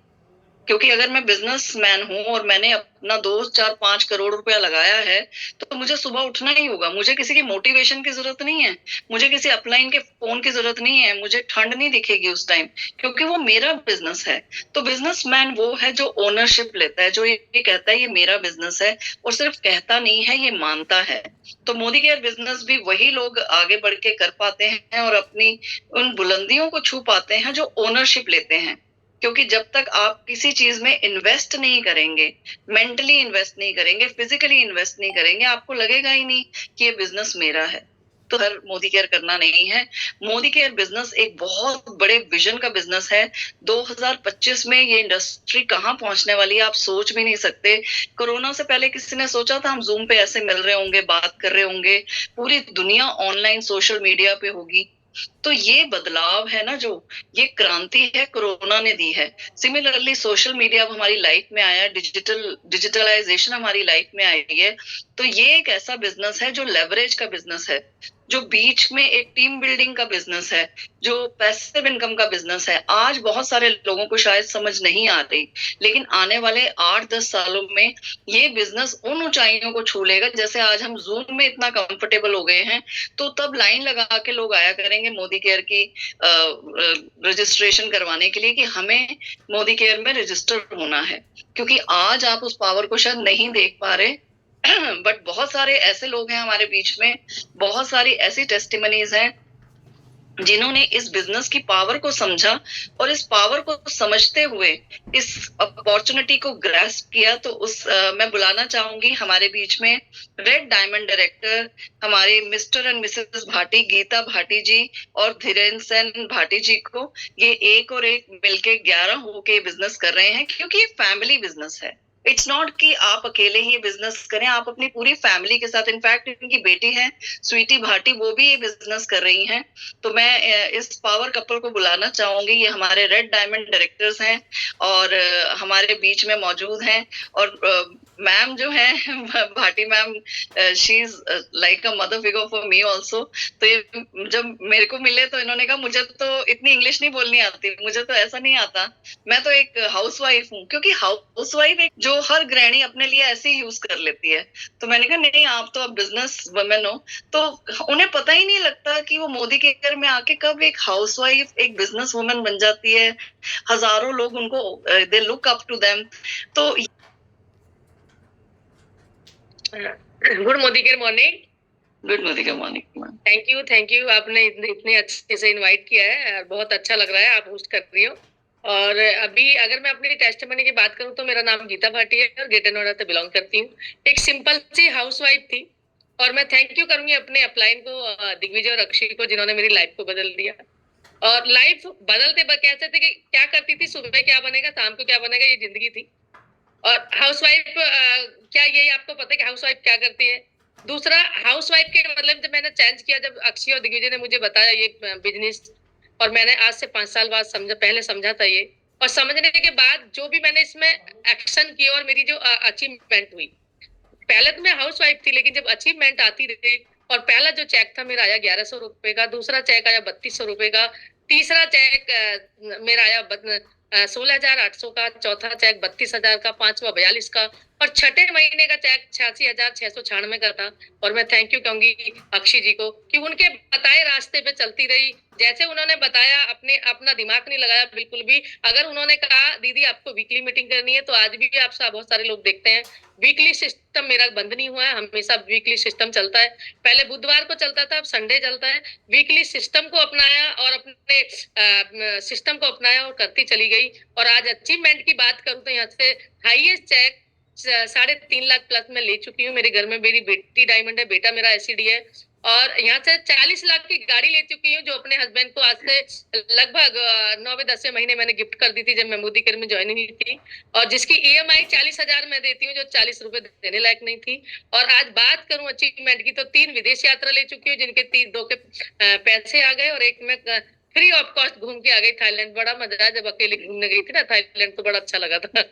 क्योंकि अगर मैं बिजनेसमैन हूं और मैंने अपना 2-4-5 करोड़ रुपया लगाया है, तो मुझे सुबह उठना ही होगा। मुझे किसी की मोटिवेशन की जरूरत नहीं है, मुझे किसी अपलाइन के फोन की जरूरत नहीं है, मुझे ठंड नहीं दिखेगी उस टाइम, क्योंकि वो मेरा बिजनेस है। तो बिजनेसमैन वो है जो ओनरशिप लेता है, जो ये कहता है ये मेरा बिजनेस है, और सिर्फ कहता नहीं है, ये मानता है। तो मोदी केयर बिजनेस भी वही लोग आगे बढ़ के कर पाते हैं और अपनी उन बुलंदियों को छू पाते हैं जो ओनरशिप लेते हैं। क्योंकि जब तक आप किसी चीज में इन्वेस्ट नहीं करेंगे, मेंटली इन्वेस्ट नहीं करेंगे, फिजिकली इन्वेस्ट नहीं करेंगे, आपको लगेगा ही नहीं कि ये बिजनेस मेरा है। तो हर मोदी केयर करना नहीं है। मोदी केयर बिजनेस एक बहुत बड़े विजन का बिजनेस है। 2025 में ये इंडस्ट्री कहाँ पहुंचने वाली है आप सोच भी नहीं सकते। कोरोना से पहले किसी ने सोचा था हम जूम पे ऐसे मिल रहे होंगे, बात कर रहे होंगे, पूरी दुनिया ऑनलाइन सोशल मीडिया पे होगी। तो ये बदलाव है ना, जो ये क्रांति है कोरोना ने दी है। सिमिलरली सोशल मीडिया अब हमारी लाइफ में आया, डिजिटलाइजेशन हमारी लाइफ में आई है। तो ये एक ऐसा बिजनेस है जो लेवरेज का बिजनेस है, जो बीच में एक टीम बिल्डिंग का बिजनेस है, जो पैसिव इनकम का बिजनेस है। आज बहुत सारे लोगों को शायद समझ नहीं आ रही, लेकिन आने वाले 8-10 सालों में ये बिजनेस उन ऊंचाइयों को छू लेगा। जैसे आज हम जूम में इतना कंफर्टेबल हो गए हैं, तो तब लाइन लगा के लोग आया करेंगे मोदी केयर की रजिस्ट्रेशन करवाने के लिए कि हमें मोदी केयर में रजिस्टर होना है। क्योंकि आज आप उस पावर को शायद नहीं देख पा रहे, बट बहुत सारे ऐसे लोग हैं हमारे बीच में, बहुत सारी ऐसी टेस्टिमनीज हैं जिन्होंने इस बिजनेस की पावर को समझा, और इस पावर को समझते हुए इस अपॉर्चुनिटी को ग्रैस्प किया। तो मैं बुलाना चाहूंगी हमारे बीच में रेड डायमंड डायरेक्टर हमारे mister and missus Bhati, Geeta Bhati ji और धीरेन्द्र सेन भाटी जी को। ये एक और एक मिलके 11 होके बिजनेस कर रहे हैं, क्योंकि ये फैमिली बिजनेस है। इट्स नॉट कि आप अकेले ही बिजनेस करें, आप अपनी पूरी फैमिली के साथ, इनफैक्ट इनकी बेटी है स्वीटी भाटी, वो भी ये बिजनेस कर रही हैं। तो मैं इस पावर कपल को बुलाना चाहूंगी। ये हमारे रेड डायमंड डायरेक्टर्स हैं और हमारे बीच में मौजूद हैं, और मैम जो है Bhati ma'am, she is like a mother figure for me also. तो ये जब मेरे को मिले तो इन्होंने कहा मुझे तो इतनी इंग्लिश नहीं बोलनी आती, मुझे तो ऐसा नहीं आता, मैं तो एक हाउसवाइफ हूँ। क्योंकि हाउसवाइफ एक जो हर गृहिणी अपने लिए ऐसे ही यूज कर लेती है। तो मैंने कहा नहीं, आप तो अब बिजनेस वुमेन हो। तो उन्हें पता ही नहीं लगता कि वो मोदी के घर में आके कब एक हाउसवाइफ एक बिजनेस वुमेन बन जाती है। हजारों लोग उनको they look up to them. तो good Modi care morning. Good Modi का मॉर्निंग मैम। थैंक यू आपने इतने अच्छे से इनवाइट किया है, बहुत अच्छा लग रहा है आप होस्ट कर रही हो। और अभी अगर मैं अपनी टेस्टिमनी की बात करूं तो मेरा नाम गीता भाटी है और ग्रेटर नोएडा से बिलोंग करती हूँ। एक सिंपल सी हाउसवाइफ थी और मैं थैंक यू करूंगी अपने अपलाइन को, दिग्विजय और अक्षय को, जिन्होंने मेरी लाइफ को बदल दिया। और लाइफ बदलते कैसे थे कि क्या करती थी, सुबह क्या बनेगा शाम को क्या बनेगा, ये जिंदगी थी। और हाउसवाइफ क्या ये आपको पता है कि हाउसवाइफ क्या करती है? दूसरा, हाउसवाइफ के मतलब जब मैंने चेंज किया, जब अक्षय और दिग्विजय ने मुझे बताया ये बिजनेस, और मैंने आज से 5 साल बाद पहले समझा था ये, और समझने के बाद जो भी मैंने इसमें एक्शन किया और मेरी जो अचीवमेंट हुई। पहले तो मैं हाउसवाइफ थी, लेकिन जब अचीवमेंट आती रही, और पहला जो चेक था मेरा आया 1100 रुपए का, दूसरा चेक आया 3200 रुपए का, तीसरा चेक मेरा आया 16,800 का, चौथा चेक 32,000 का, पांचवा 42 का, और छठे महीने का चेक 86,696 का था। और मैं थैंक यू कहूंगी अक्षय जी को कि उनके बताए रास्ते पे चलती रही। जैसे उन्होंने बताया, अपना दिमाग नहीं लगाया बिल्कुल भी। अगर उन्होंने कहा दीदी आपको वीकली मीटिंग करनी है, तो आज भी आप बहुत सारे लोग देखते हैं वीकली सिस्टम मेरा बंद नहीं हुआ है, हमेशा वीकली सिस्टम चलता है। पहले बुधवार को चलता था, अब संडे चलता है। वीकली सिस्टम को अपनाया और अपने सिस्टम को अपनाया और करती चली गई। और आज अचीवमेंट की बात करूं तो यहाँ से हाईएस्ट चेक 3.5 लाख प्लस में ले चुकी हूँ। मेरे घर में मेरी बेटी डायमंड है, बेटा मेरा एसईडी है। और यहाँ से 40 लाख की गाड़ी ले चुकी हूँ, जो अपने हस्बैंड को आज से लगभग 9-10 महीने मैंने गिफ्ट कर दी थी जब मैं मोदी केयर में ज्वाइन हुई थी। और जिसकी EMI 40,000 में देती हूँ, जो 40 रुपए देने लायक नहीं थी। और आज बात करूं अचीवमेंट की, तो 3 विदेश यात्रा ले चुकी हूँ, जिनके 2 के पैसे आ गए, और एक में फ्री ऑफ कॉस्ट घूम के आ गई थाईलैंड। बड़ा मजा आया, जब अकेले घूमने गई थी ना थाईलैंड, तो बड़ा अच्छा लगा था।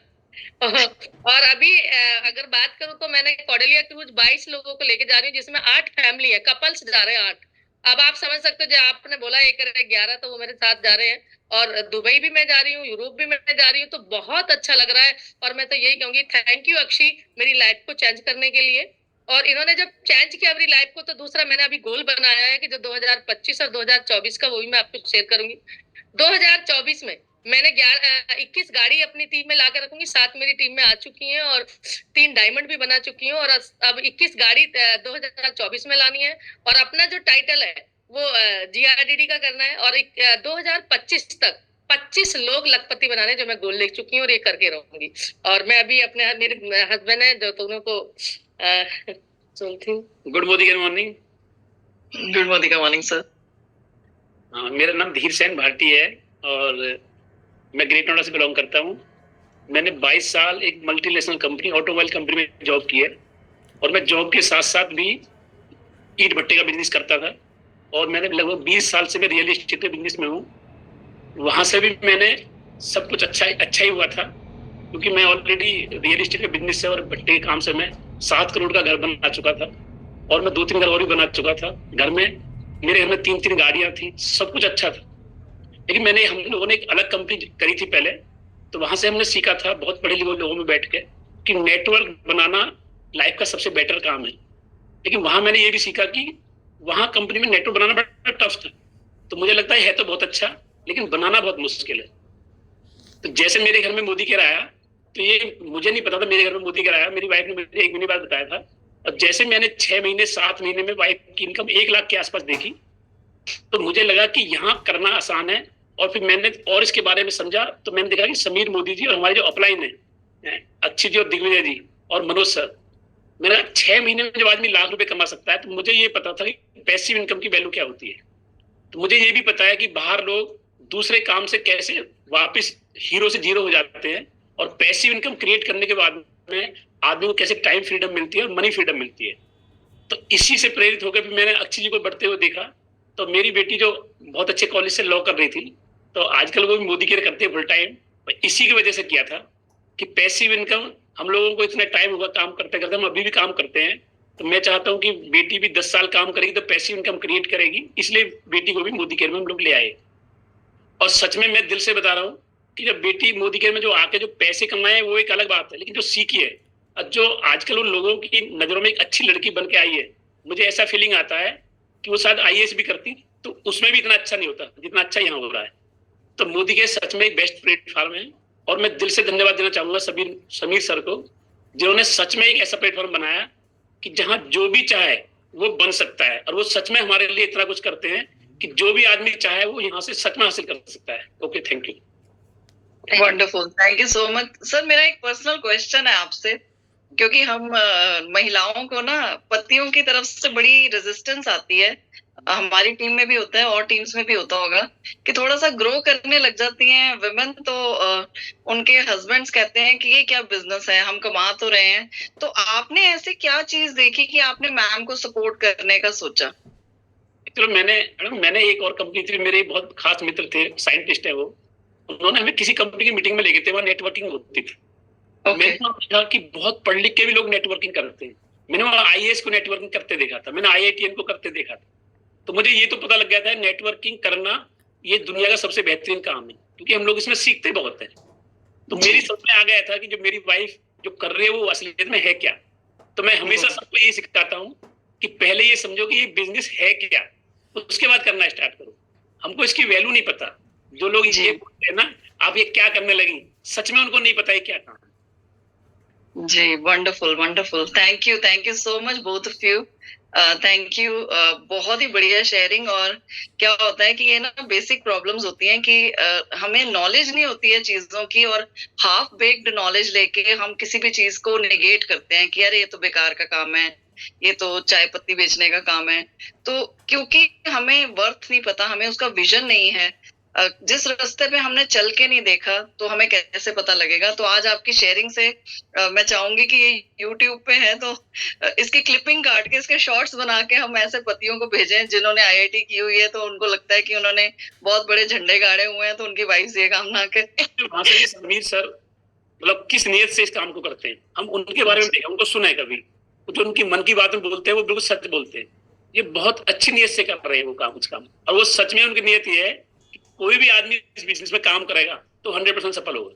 और अभी अगर बात करूं तो मैंने कॉर्डेलिया क्रूज 22 लोगों को लेके जा रही हूँ, जिसमें 8 फैमिली है, कपल्स जा रहे हैं 8। अब आप समझ सकते हो, जो आपने बोला 1-11, तो वो मेरे साथ जा रहे हैं। और दुबई भी मैं जा रही हूँ, यूरोप भी मैं जा रही हूँ, तो बहुत अच्छा लग रहा है। और मैं तो यही कहूंगी थैंक यू अक्षय, मेरी लाइफ को चेंज करने के लिए। और इन्होंने जब चेंज किया मेरी लाइफ को, तो दूसरा मैंने अभी गोल बनाया है कि जो 2025 और 2024 का, वो भी मैं आपको शेयर करूंगी। 2024 में मैंने 21 गाड़ी अपनी टीम में लाकर रखूंगी, 7 मेरी टीम में आ चुकी हैं और 3 डायमंड भी बना चुकी हूँ। और अब 21 गाड़ी 2024 में लानी है। और अपना जो टाइटल है वो GRDD का करना है। और 2025 तक 25 लोग लखपति बनाने, जो मैं गोल ले चुकी हूँ और ये करके रहूंगी। और मैं अभी मेरे हस्बैंड है जो दोनों को सुनती हूँ। गुड मोदी के मॉर्निंग। गुड मोदी का मॉर्निंग सर। मेरा नाम धीर सेन भाटी है और मैं ग्रेट नोएडा से बिलोंग करता हूँ। मैंने 22 साल एक मल्टीनेशनल कंपनी, ऑटोमोबाइल कंपनी में जॉब की है। और मैं जॉब के साथ साथ भी ईंट भट्टे का बिजनेस करता था। और मैंने लगभग 20 साल से मैं रियल एस्टेट के बिजनेस में हूँ। वहाँ से भी मैंने सब कुछ अच्छा ही हुआ था, क्योंकि मैं ऑलरेडी रियल एस्टेट के बिजनेस से और भट्टे के काम से मैं 7 करोड़ का घर बना चुका था। और मैं 2-3 घर और भी बना चुका था। मेरे घर में 3-3 गाड़ियां थी, सब कुछ अच्छा था। लेकिन हम लोगों ने एक अलग कंपनी करी थी पहले, तो वहां से हमने सीखा था बहुत पढ़े लिखे लोगों में बैठ के कि नेटवर्क बनाना लाइफ का सबसे बेटर काम है। लेकिन वहां मैंने ये भी सीखा कि वहां कंपनी में नेटवर्क बनाना बड़ा टफ था। तो मुझे लगता है तो बहुत अच्छा, लेकिन बनाना बहुत मुश्किल है। तो जैसे मेरे घर में मोदी केयर आया, तो ये मुझे नहीं पता था मेरे घर में मोदी केयर आया, मेरी वाइफ ने मुझे 1 महीने बाद बताया था। और जैसे मैंने 6 महीने 7 महीने में वाइफ की इनकम 1 लाख के आसपास देखी, तो मुझे लगा कि यहाँ करना आसान है। और फिर मैंने और इसके बारे में समझा, तो मैंने देखा कि समीर मोदी जी और हमारे जो अपलाइन है, अक्षय जी और दिग्विजय जी और मनोज सर, मेरा 6 महीने में जब आदमी लाख रुपए कमा सकता है, तो मुझे ये पता था कि पैसिव इनकम की वैल्यू क्या होती है। तो मुझे ये भी पता है कि बाहर लोग दूसरे काम से कैसे वापस हीरो से जीरो हो जाते हैं, और पैसिव इनकम क्रिएट करने के बाद में आदमी को कैसे टाइम फ्रीडम मिलती है और मनी फ्रीडम मिलती है। तो इसी से प्रेरित होकर मैंने अक्षय जी को बढ़ते हुए देखा। तो मेरी बेटी जो बहुत अच्छे कॉलेज से लॉ कर रही थी, तो आजकल वो भी मोदी केयर करते हैं फुल टाइम। इसी की वजह से किया था कि पैसिव इनकम हम लोगों को इतना टाइम होगा काम करते करते, हम अभी भी काम करते हैं, तो मैं चाहता हूँ कि बेटी भी 10 साल काम करेगी तो पैसिव इनकम क्रिएट करेगी, इसलिए बेटी को भी मोदी केयर में हम लोग ले आए। और सच में मैं दिल से बता रहा हूँ कि जब बेटी मोदी केयर में जो आके जो पैसे कमाए वो एक अलग बात है, लेकिन जो सीखी है और जो आजकल उन लोगों की नजरों में एक अच्छी लड़की बन के आई है, मुझे ऐसा फीलिंग आता है कि वो शायद IAS भी करती तो उसमें भी इतना अच्छा नहीं होता जितना अच्छा यहाँ हो रहा है। तो मोदी के सच में एक बेस्ट प्लेटफॉर्म है, और मैं दिल से धन्यवाद देना चाहूंगा समीर सर को, जिन्होंने सच में एक ऐसा प्लेटफॉर्म बनाया कि जहां जो भी चाहे वो बन सकता है, और वो सच में हमारे लिए इतना कुछ करते हैं कि जो भी आदमी चाहे वो यहाँ से सच में हासिल कर सकता है। Okay, thank you. Wonderful, thank you so much sir. मेरा एक पर्सनल क्वेश्चन है आपसे, क्योंकि हम महिलाओं को ना पतियों की तरफ से बड़ी रेजिस्टेंस आती है, हमारी टीम में भी होता है और टीम्स में भी होता होगा, कि थोड़ा सा ग्रो करने लग जाती हैं विमेन तो उनके हस्बैंड्स कहते हैं कि ये क्या बिजनेस है, हम कमा तो रहे हैं। तो आपने ऐसे क्या चीज देखी कि आपने मैम को सपोर्ट करने का सोचा? चलो, मैंने एक और कंपनी थी, मेरे बहुत खास मित्र थे, साइंटिस्ट है वो, उन्होंने हमें किसी कंपनी की मीटिंग में ले गए थे, वहाँ नेटवर्किंग होती थी। मैंने देखा कि बहुत पढ़ लिख के भी लोग नेटवर्किंग करते हैं। मैंने वहाँ IAS को नेटवर्किंग करते देखा था, मैंने IITN को करते देखा था, तो मुझे ये तो पता लग गया था नेटवर्किंग करना ये दुनिया का सबसे बेहतरीन काम है, क्योंकि हम लोग इसमें सीखते बहुत है। तो मेरी समझ में आ गया था कि जो मेरी वाइफ जो कर रही है वो असलियत में है क्या। तो मैं हमेशा सबको ये सिखाता हूँ कि पहले ये समझो कि ये बिजनेस है क्या, उसके बाद करना स्टार्ट करो। हमको इसकी वैल्यू नहीं पता, जो लोग ये बोलते हैं ना आप ये क्या करने लगी, सच में उनको नहीं पता है क्या काम है। जी, wonderful wonderful, thank you so much both of you, thank you. बहुत ही बढ़िया शेयरिंग। और क्या होता है कि ये ना बेसिक प्रॉब्लम्स होती हैं कि हमें नॉलेज नहीं होती है चीजों की, और हाफ बेक्ड नॉलेज लेके हम किसी भी चीज को निगेट करते हैं कि यार ये तो बेकार का काम है, ये तो चाय पत्ती बेचने का काम है। तो क्योंकि हमें वर्थ नहीं पता, हमें उसका विजन नहीं है, जिस रास्ते पे हमने चल के नहीं देखा तो हमें कैसे पता लगेगा। तो आज आपकी शेयरिंग से मैं चाहूंगी कि ये YouTube पे है तो इसकी क्लिपिंग काट के इसके शॉर्ट्स बना के हम ऐसे पतियों को भेजें जिन्होंने IIT की हुई है, तो उनको लगता है कि उन्होंने बहुत बड़े झंडे गाड़े हुए हैं, तो उनकी वाइफ ये काम ना करे। वहां से ये समीर सर मतलब किस नियत से इस काम को करते हैं, हम उनके बारे में देखें, उनको सुना है कभी, जो उनकी मन की बात में बोलते हैं वो बिल्कुल सच बोलते हैं। ये बहुत अच्छी नियत से कर रहे हैं वो काम, उस काम, और वो सच में उनकी नियत ये है कि कोई भी आदमी इस बिजनेस में काम करेगा तो 100% सफल होगा।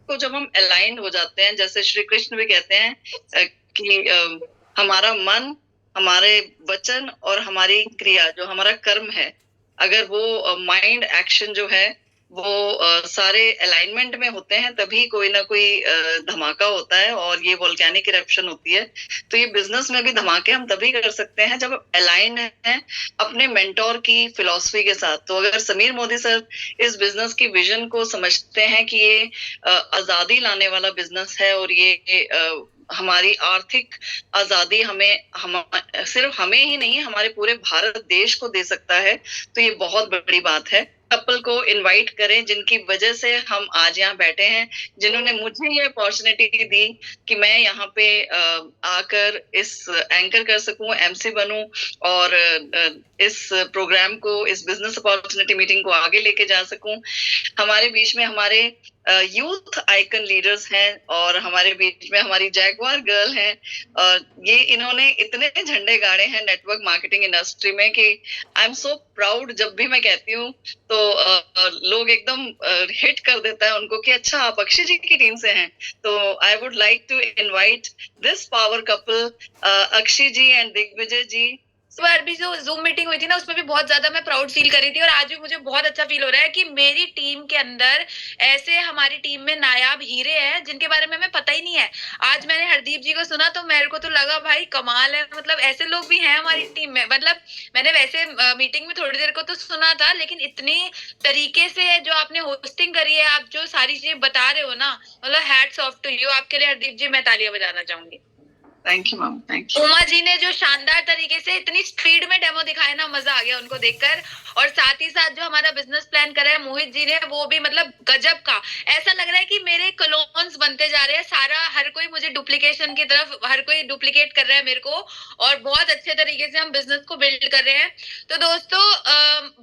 तो जब हम अलाइन हो जाते हैं, जैसे श्री कृष्ण भी कहते हैं कि हमारा मन, हमारे वचन और हमारी क्रिया, जो हमारा कर्म है, अगर वो माइंड एक्शन जो है वो सारे अलाइनमेंट में होते हैं, तभी कोई ना कोई धमाका होता है और ये वोल्केनिक इरप्शन होती है। तो ये बिजनेस में भी धमाके हम तभी कर सकते हैं जब अलाइन है अपने मेंटोर की फिलॉसफी के साथ। तो अगर समीर मोदी सर इस बिजनेस की विजन को समझते हैं कि ये आजादी लाने वाला बिजनेस है, और ये हमारी आर्थिक आजादी सिर्फ हमें ही नहीं, हमारे पूरे भारत देश को दे सकता है, तो ये बहुत बड़ी बात है। कपल को इनवाइट करें जिनकी वजह से हम आज यहाँ बैठे हैं, जिन्होंने मुझे ये अपॉर्चुनिटी दी कि मैं यहाँ पे आकर इस एंकर कर सकूं, MC बनूं, और इस प्रोग्राम को, इस बिजनेस अपॉर्चुनिटी मीटिंग को आगे लेके जा सकूं। हमारे बीच में हमारे यूथ आइकन लीडर्स हैं, और हमारे बीच में हमारी जैगवार गर्ल हैं, और ये इन्होंने इतने झंडे गाड़े हैं नेटवर्क मार्केटिंग इंडस्ट्री में कि आई एम सो प्राउड। जब भी मैं कहती हूँ तो लोग एकदम हिट कर देता है उनको कि अच्छा आप अक्षय जी की टीम से हैं। तो I would like to invite this power couple, Akshay ji and Digvijay ji. इस बार भी जो जूम मीटिंग हुई थी ना, उसमें भी बहुत ज्यादा मैं प्राउड फील कर रही थी, और आज भी मुझे बहुत अच्छा फील हो रहा है कि मेरी टीम के अंदर ऐसे हमारी टीम में नायाब हीरे हैं जिनके बारे में हमें पता ही नहीं है। आज मैंने हरदीप जी को सुना तो मेरे को तो लगा भाई कमाल है, मतलब ऐसे लोग भी हैं हमारी टीम में। मतलब मैंने वैसे मीटिंग में थोड़ी देर को तो सुना था, लेकिन इतनी तरीके से जो आपने होस्टिंग करी है, आप जो सारी चीजें बता रहे हो ना, मतलब हैट्स ऑफ टू यू। आपके लिए हरदीप जी मैं तालियां बजाना चाहूंगी। Thank you ma'am, thank you. Uma ji ने जो शानदार तरीके से इतनी स्पीड में डेमो दिखाया ना, मजा आ गया उनको देखकर। और साथ ही साथ जो हमारा बिजनेस प्लान करा है मोहित जी ने, वो भी मतलब गजब का। ऐसा लग रहा है कि मेरे क्लोन्स बनते जा रहे हैं सारा, हर कोई मुझे डुप्लीकेशन की तरफ, हर कोई डुप्लीकेट कर रहा है मेरे को, और बहुत अच्छे तरीके से हम बिजनेस को बिल्ड कर रहे हैं। तो दोस्तों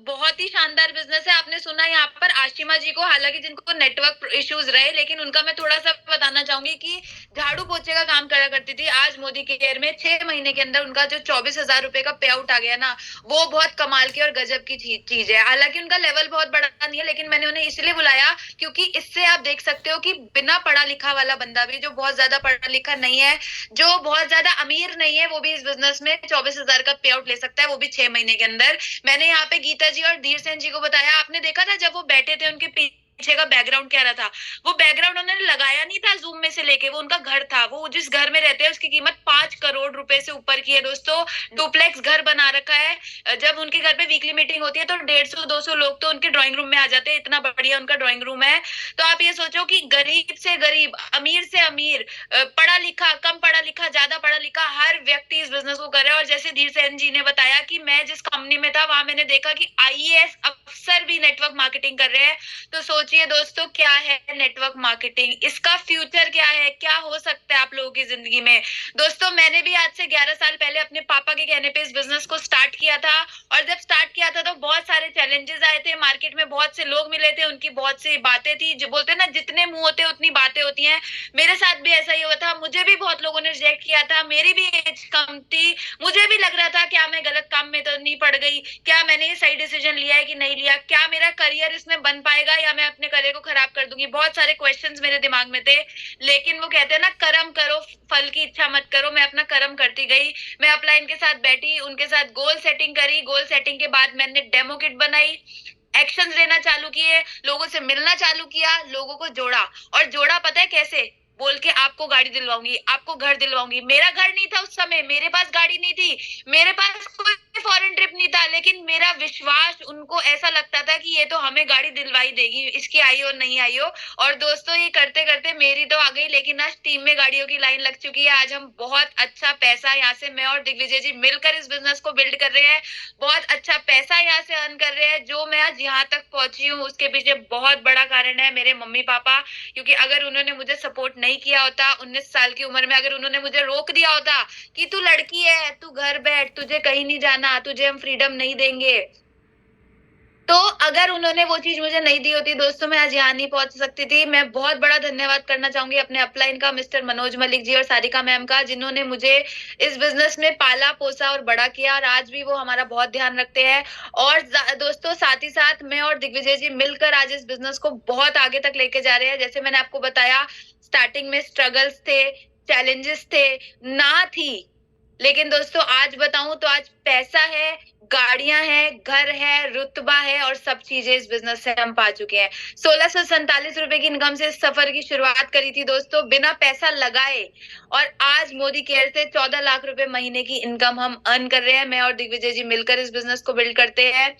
बहुत ही शानदार बिजनेस है। आपने सुना यहाँ पर आशिमा जी को, हालांकि जिनको नेटवर्क इश्यूज रहे, लेकिन उनका मैं थोड़ा सा बताना चाहूंगी कि झाड़ू पोछे का काम करा करती थी। आज मोदी केयर में 6 महीने के अंदर उनका जो 24,000 रुपए का पे आउट आ गया ना, वो बहुत कमाल की और गजब की चीज है। हालांकि उनका लेवल बहुत बड़ा नहीं है, लेकिन मैंने उन्हें इसलिए बुलाया क्योंकि इससे आप देख सकते हो कि बिना पढ़ा लिखा वाला बंदा भी, जो बहुत ज्यादा पढ़ा लिखा नहीं है, जो बहुत ज्यादा अमीर नहीं है, वो भी इस बिजनेस में 24,000 का पे आउट ले सकता है, वो भी 6 महीने के अंदर। मैंने यहाँ पे गीता जी और धीर सेन जी को बताया। आपने देखा था जब वो बैठे थे, उनके पीछे का बैकग्राउंड क्या रहा था? वो बैकग्राउंड उन्होंने लगाया नहीं था जूम में से लेके, वो उनका घर था। वो जिस घर में रहते हैं उसकी कीमत 5 करोड़ रुपए से ऊपर की है दोस्तों। डुप्लेक्स घर बना रखा है। जब उनके घर पे वीकली मीटिंग होती है तो 150-200 लोग तो उनके ड्राइंग रूम में आ जाते हैं, इतना बढ़िया उनका ड्राइंग रूम है। तो आप ये सोचो कि गरीब से गरीब, अमीर से अमीर, पढ़ा लिखा, कम पढ़ा लिखा, ज्यादा पढ़ा लिखा, हर व्यक्ति इस बिजनेस को कर रहा है। और जैसे धीर सेन जी ने बताया कि मैं जिस कंपनी में था, वहां मैंने देखा कि IAS अफसर भी नेटवर्क मार्केटिंग कर रहे हैं। तो सोचिए दोस्तों, क्या है नेटवर्क मार्केटिंग, इसका फ्यूचर क्या है, क्या हो सकता है आप लोगों की जिंदगी में। दोस्तों मैंने भी आज से 11 साल पहले अपने पापा के कहने पे इस बिजनेस को स्टार्ट किया था। और जब स्टार्ट किया था तो बहुत सारे चैलेंजेस आए थे, मार्केट में बहुत से लोग मिले थे, उनकी बहुत सी बातें थी। जो बोलते हैं ना, जितने मुंह होते उतनी बातें होती हैं। मेरे साथ भी ऐसा ही हुआ था, मुझे भी बहुत लोगों ने रिजेक्ट किया था। मेरी भी एज कम थी, मुझे भी लग रहा था क्या मैं गलत काम में तो नहीं पड़ गई, क्या मैंने ये सही डिसीजन लिया है कि नहीं लिया, क्या मेरा करियर इसमें बन पाएगा या मैं अपने करियर को खराब कर दूंगी। बहुत सारे क्वेश्चंस मेरे दिमाग में थे। लेकिन वो कहते हैं ना, कर्म करो फल की इच्छा मत करो। मैं अपना कर्म करती गई। मैं अपलाइन के साथ बैठी, उनके साथ गोल सेटिंग करी। गोल सेटिंग के बाद मैंने डेमो किट बनाई, एक्शंस लेना चालू किए, लोगों से मिलना चालू किया, लोगों को जोड़ा। और जोड़ा पता है कैसे? बोल के आपको गाड़ी दिलवाऊंगी, आपको घर दिलवाऊंगी। मेरा घर नहीं था उस समय, मेरे पास गाड़ी नहीं थी, मेरे पास कोई फॉरेन ट्रिप नहीं था, लेकिन मेरा विश्वास, उनको ऐसा लगता था कि ये तो हमें गाड़ी दिलवाई देगी, इसकी आई हो नहीं आई हो। और दोस्तों ये करते करते मेरी तो आ गई, लेकिन आज टीम में गाड़ियों की लाइन लग चुकी है। आज हम बहुत अच्छा पैसा यहाँ से, मैं और दिग्विजय जी मिलकर इस बिजनेस को बिल्ड कर रहे हैं। बहुत अच्छा पैसा यहाँ से अर्न कर रहे हैं। जो मैं आज यहाँ तक पहुंची हूँ उसके पीछे बहुत बड़ा कारण है मेरे मम्मी पापा। क्योंकि अगर उन्होंने मुझे सपोर्ट नहीं किया होता, 19 साल की उम्र में अगर उन्होंने मुझे रोक दिया होता कि तू लड़की है, तू घर बैठ, तुझे कहीं नहीं जाना, तुझे हम फ्रीडम नहीं देंगे, तो अगर उन्होंने वो चीज मुझे नहीं दी होती दोस्तों, मैं आज यहाँ नहीं पहुंच सकती थी। मैं बहुत बड़ा धन्यवाद करना चाहूंगी अपने अपलाइन का, मिस्टर मनोज मलिक जी और सारिका मैम का, जिन्होंने मुझे इस बिजनेस में पाला पोसा और बड़ा किया। और आज भी वो हमारा बहुत ध्यान रखते हैं। और दोस्तों साथ ही साथ मैं और दिग्विजय जी मिलकर आज इस बिजनेस को बहुत आगे तक लेके जा रहे हैं। जैसे मैंने आपको बताया, स्टार्टिंग में स्ट्रगल्स थे, चैलेंजेस थे, ना थी, लेकिन दोस्तों आज बताऊं तो आज पैसा है, गाड़ियां हैं, घर है, रुतबा है, और सब चीजें इस बिजनेस से हम पा चुके हैं। 1647 रुपए की इनकम से इस सफर की शुरुआत करी थी दोस्तों, बिना पैसा लगाए। और आज मोदी केयर से 14 लाख रुपए महीने की इनकम हम अर्न कर रहे हैं। मैं और दिग्विजय जी मिलकर इस बिजनेस को बिल्ड करते हैं।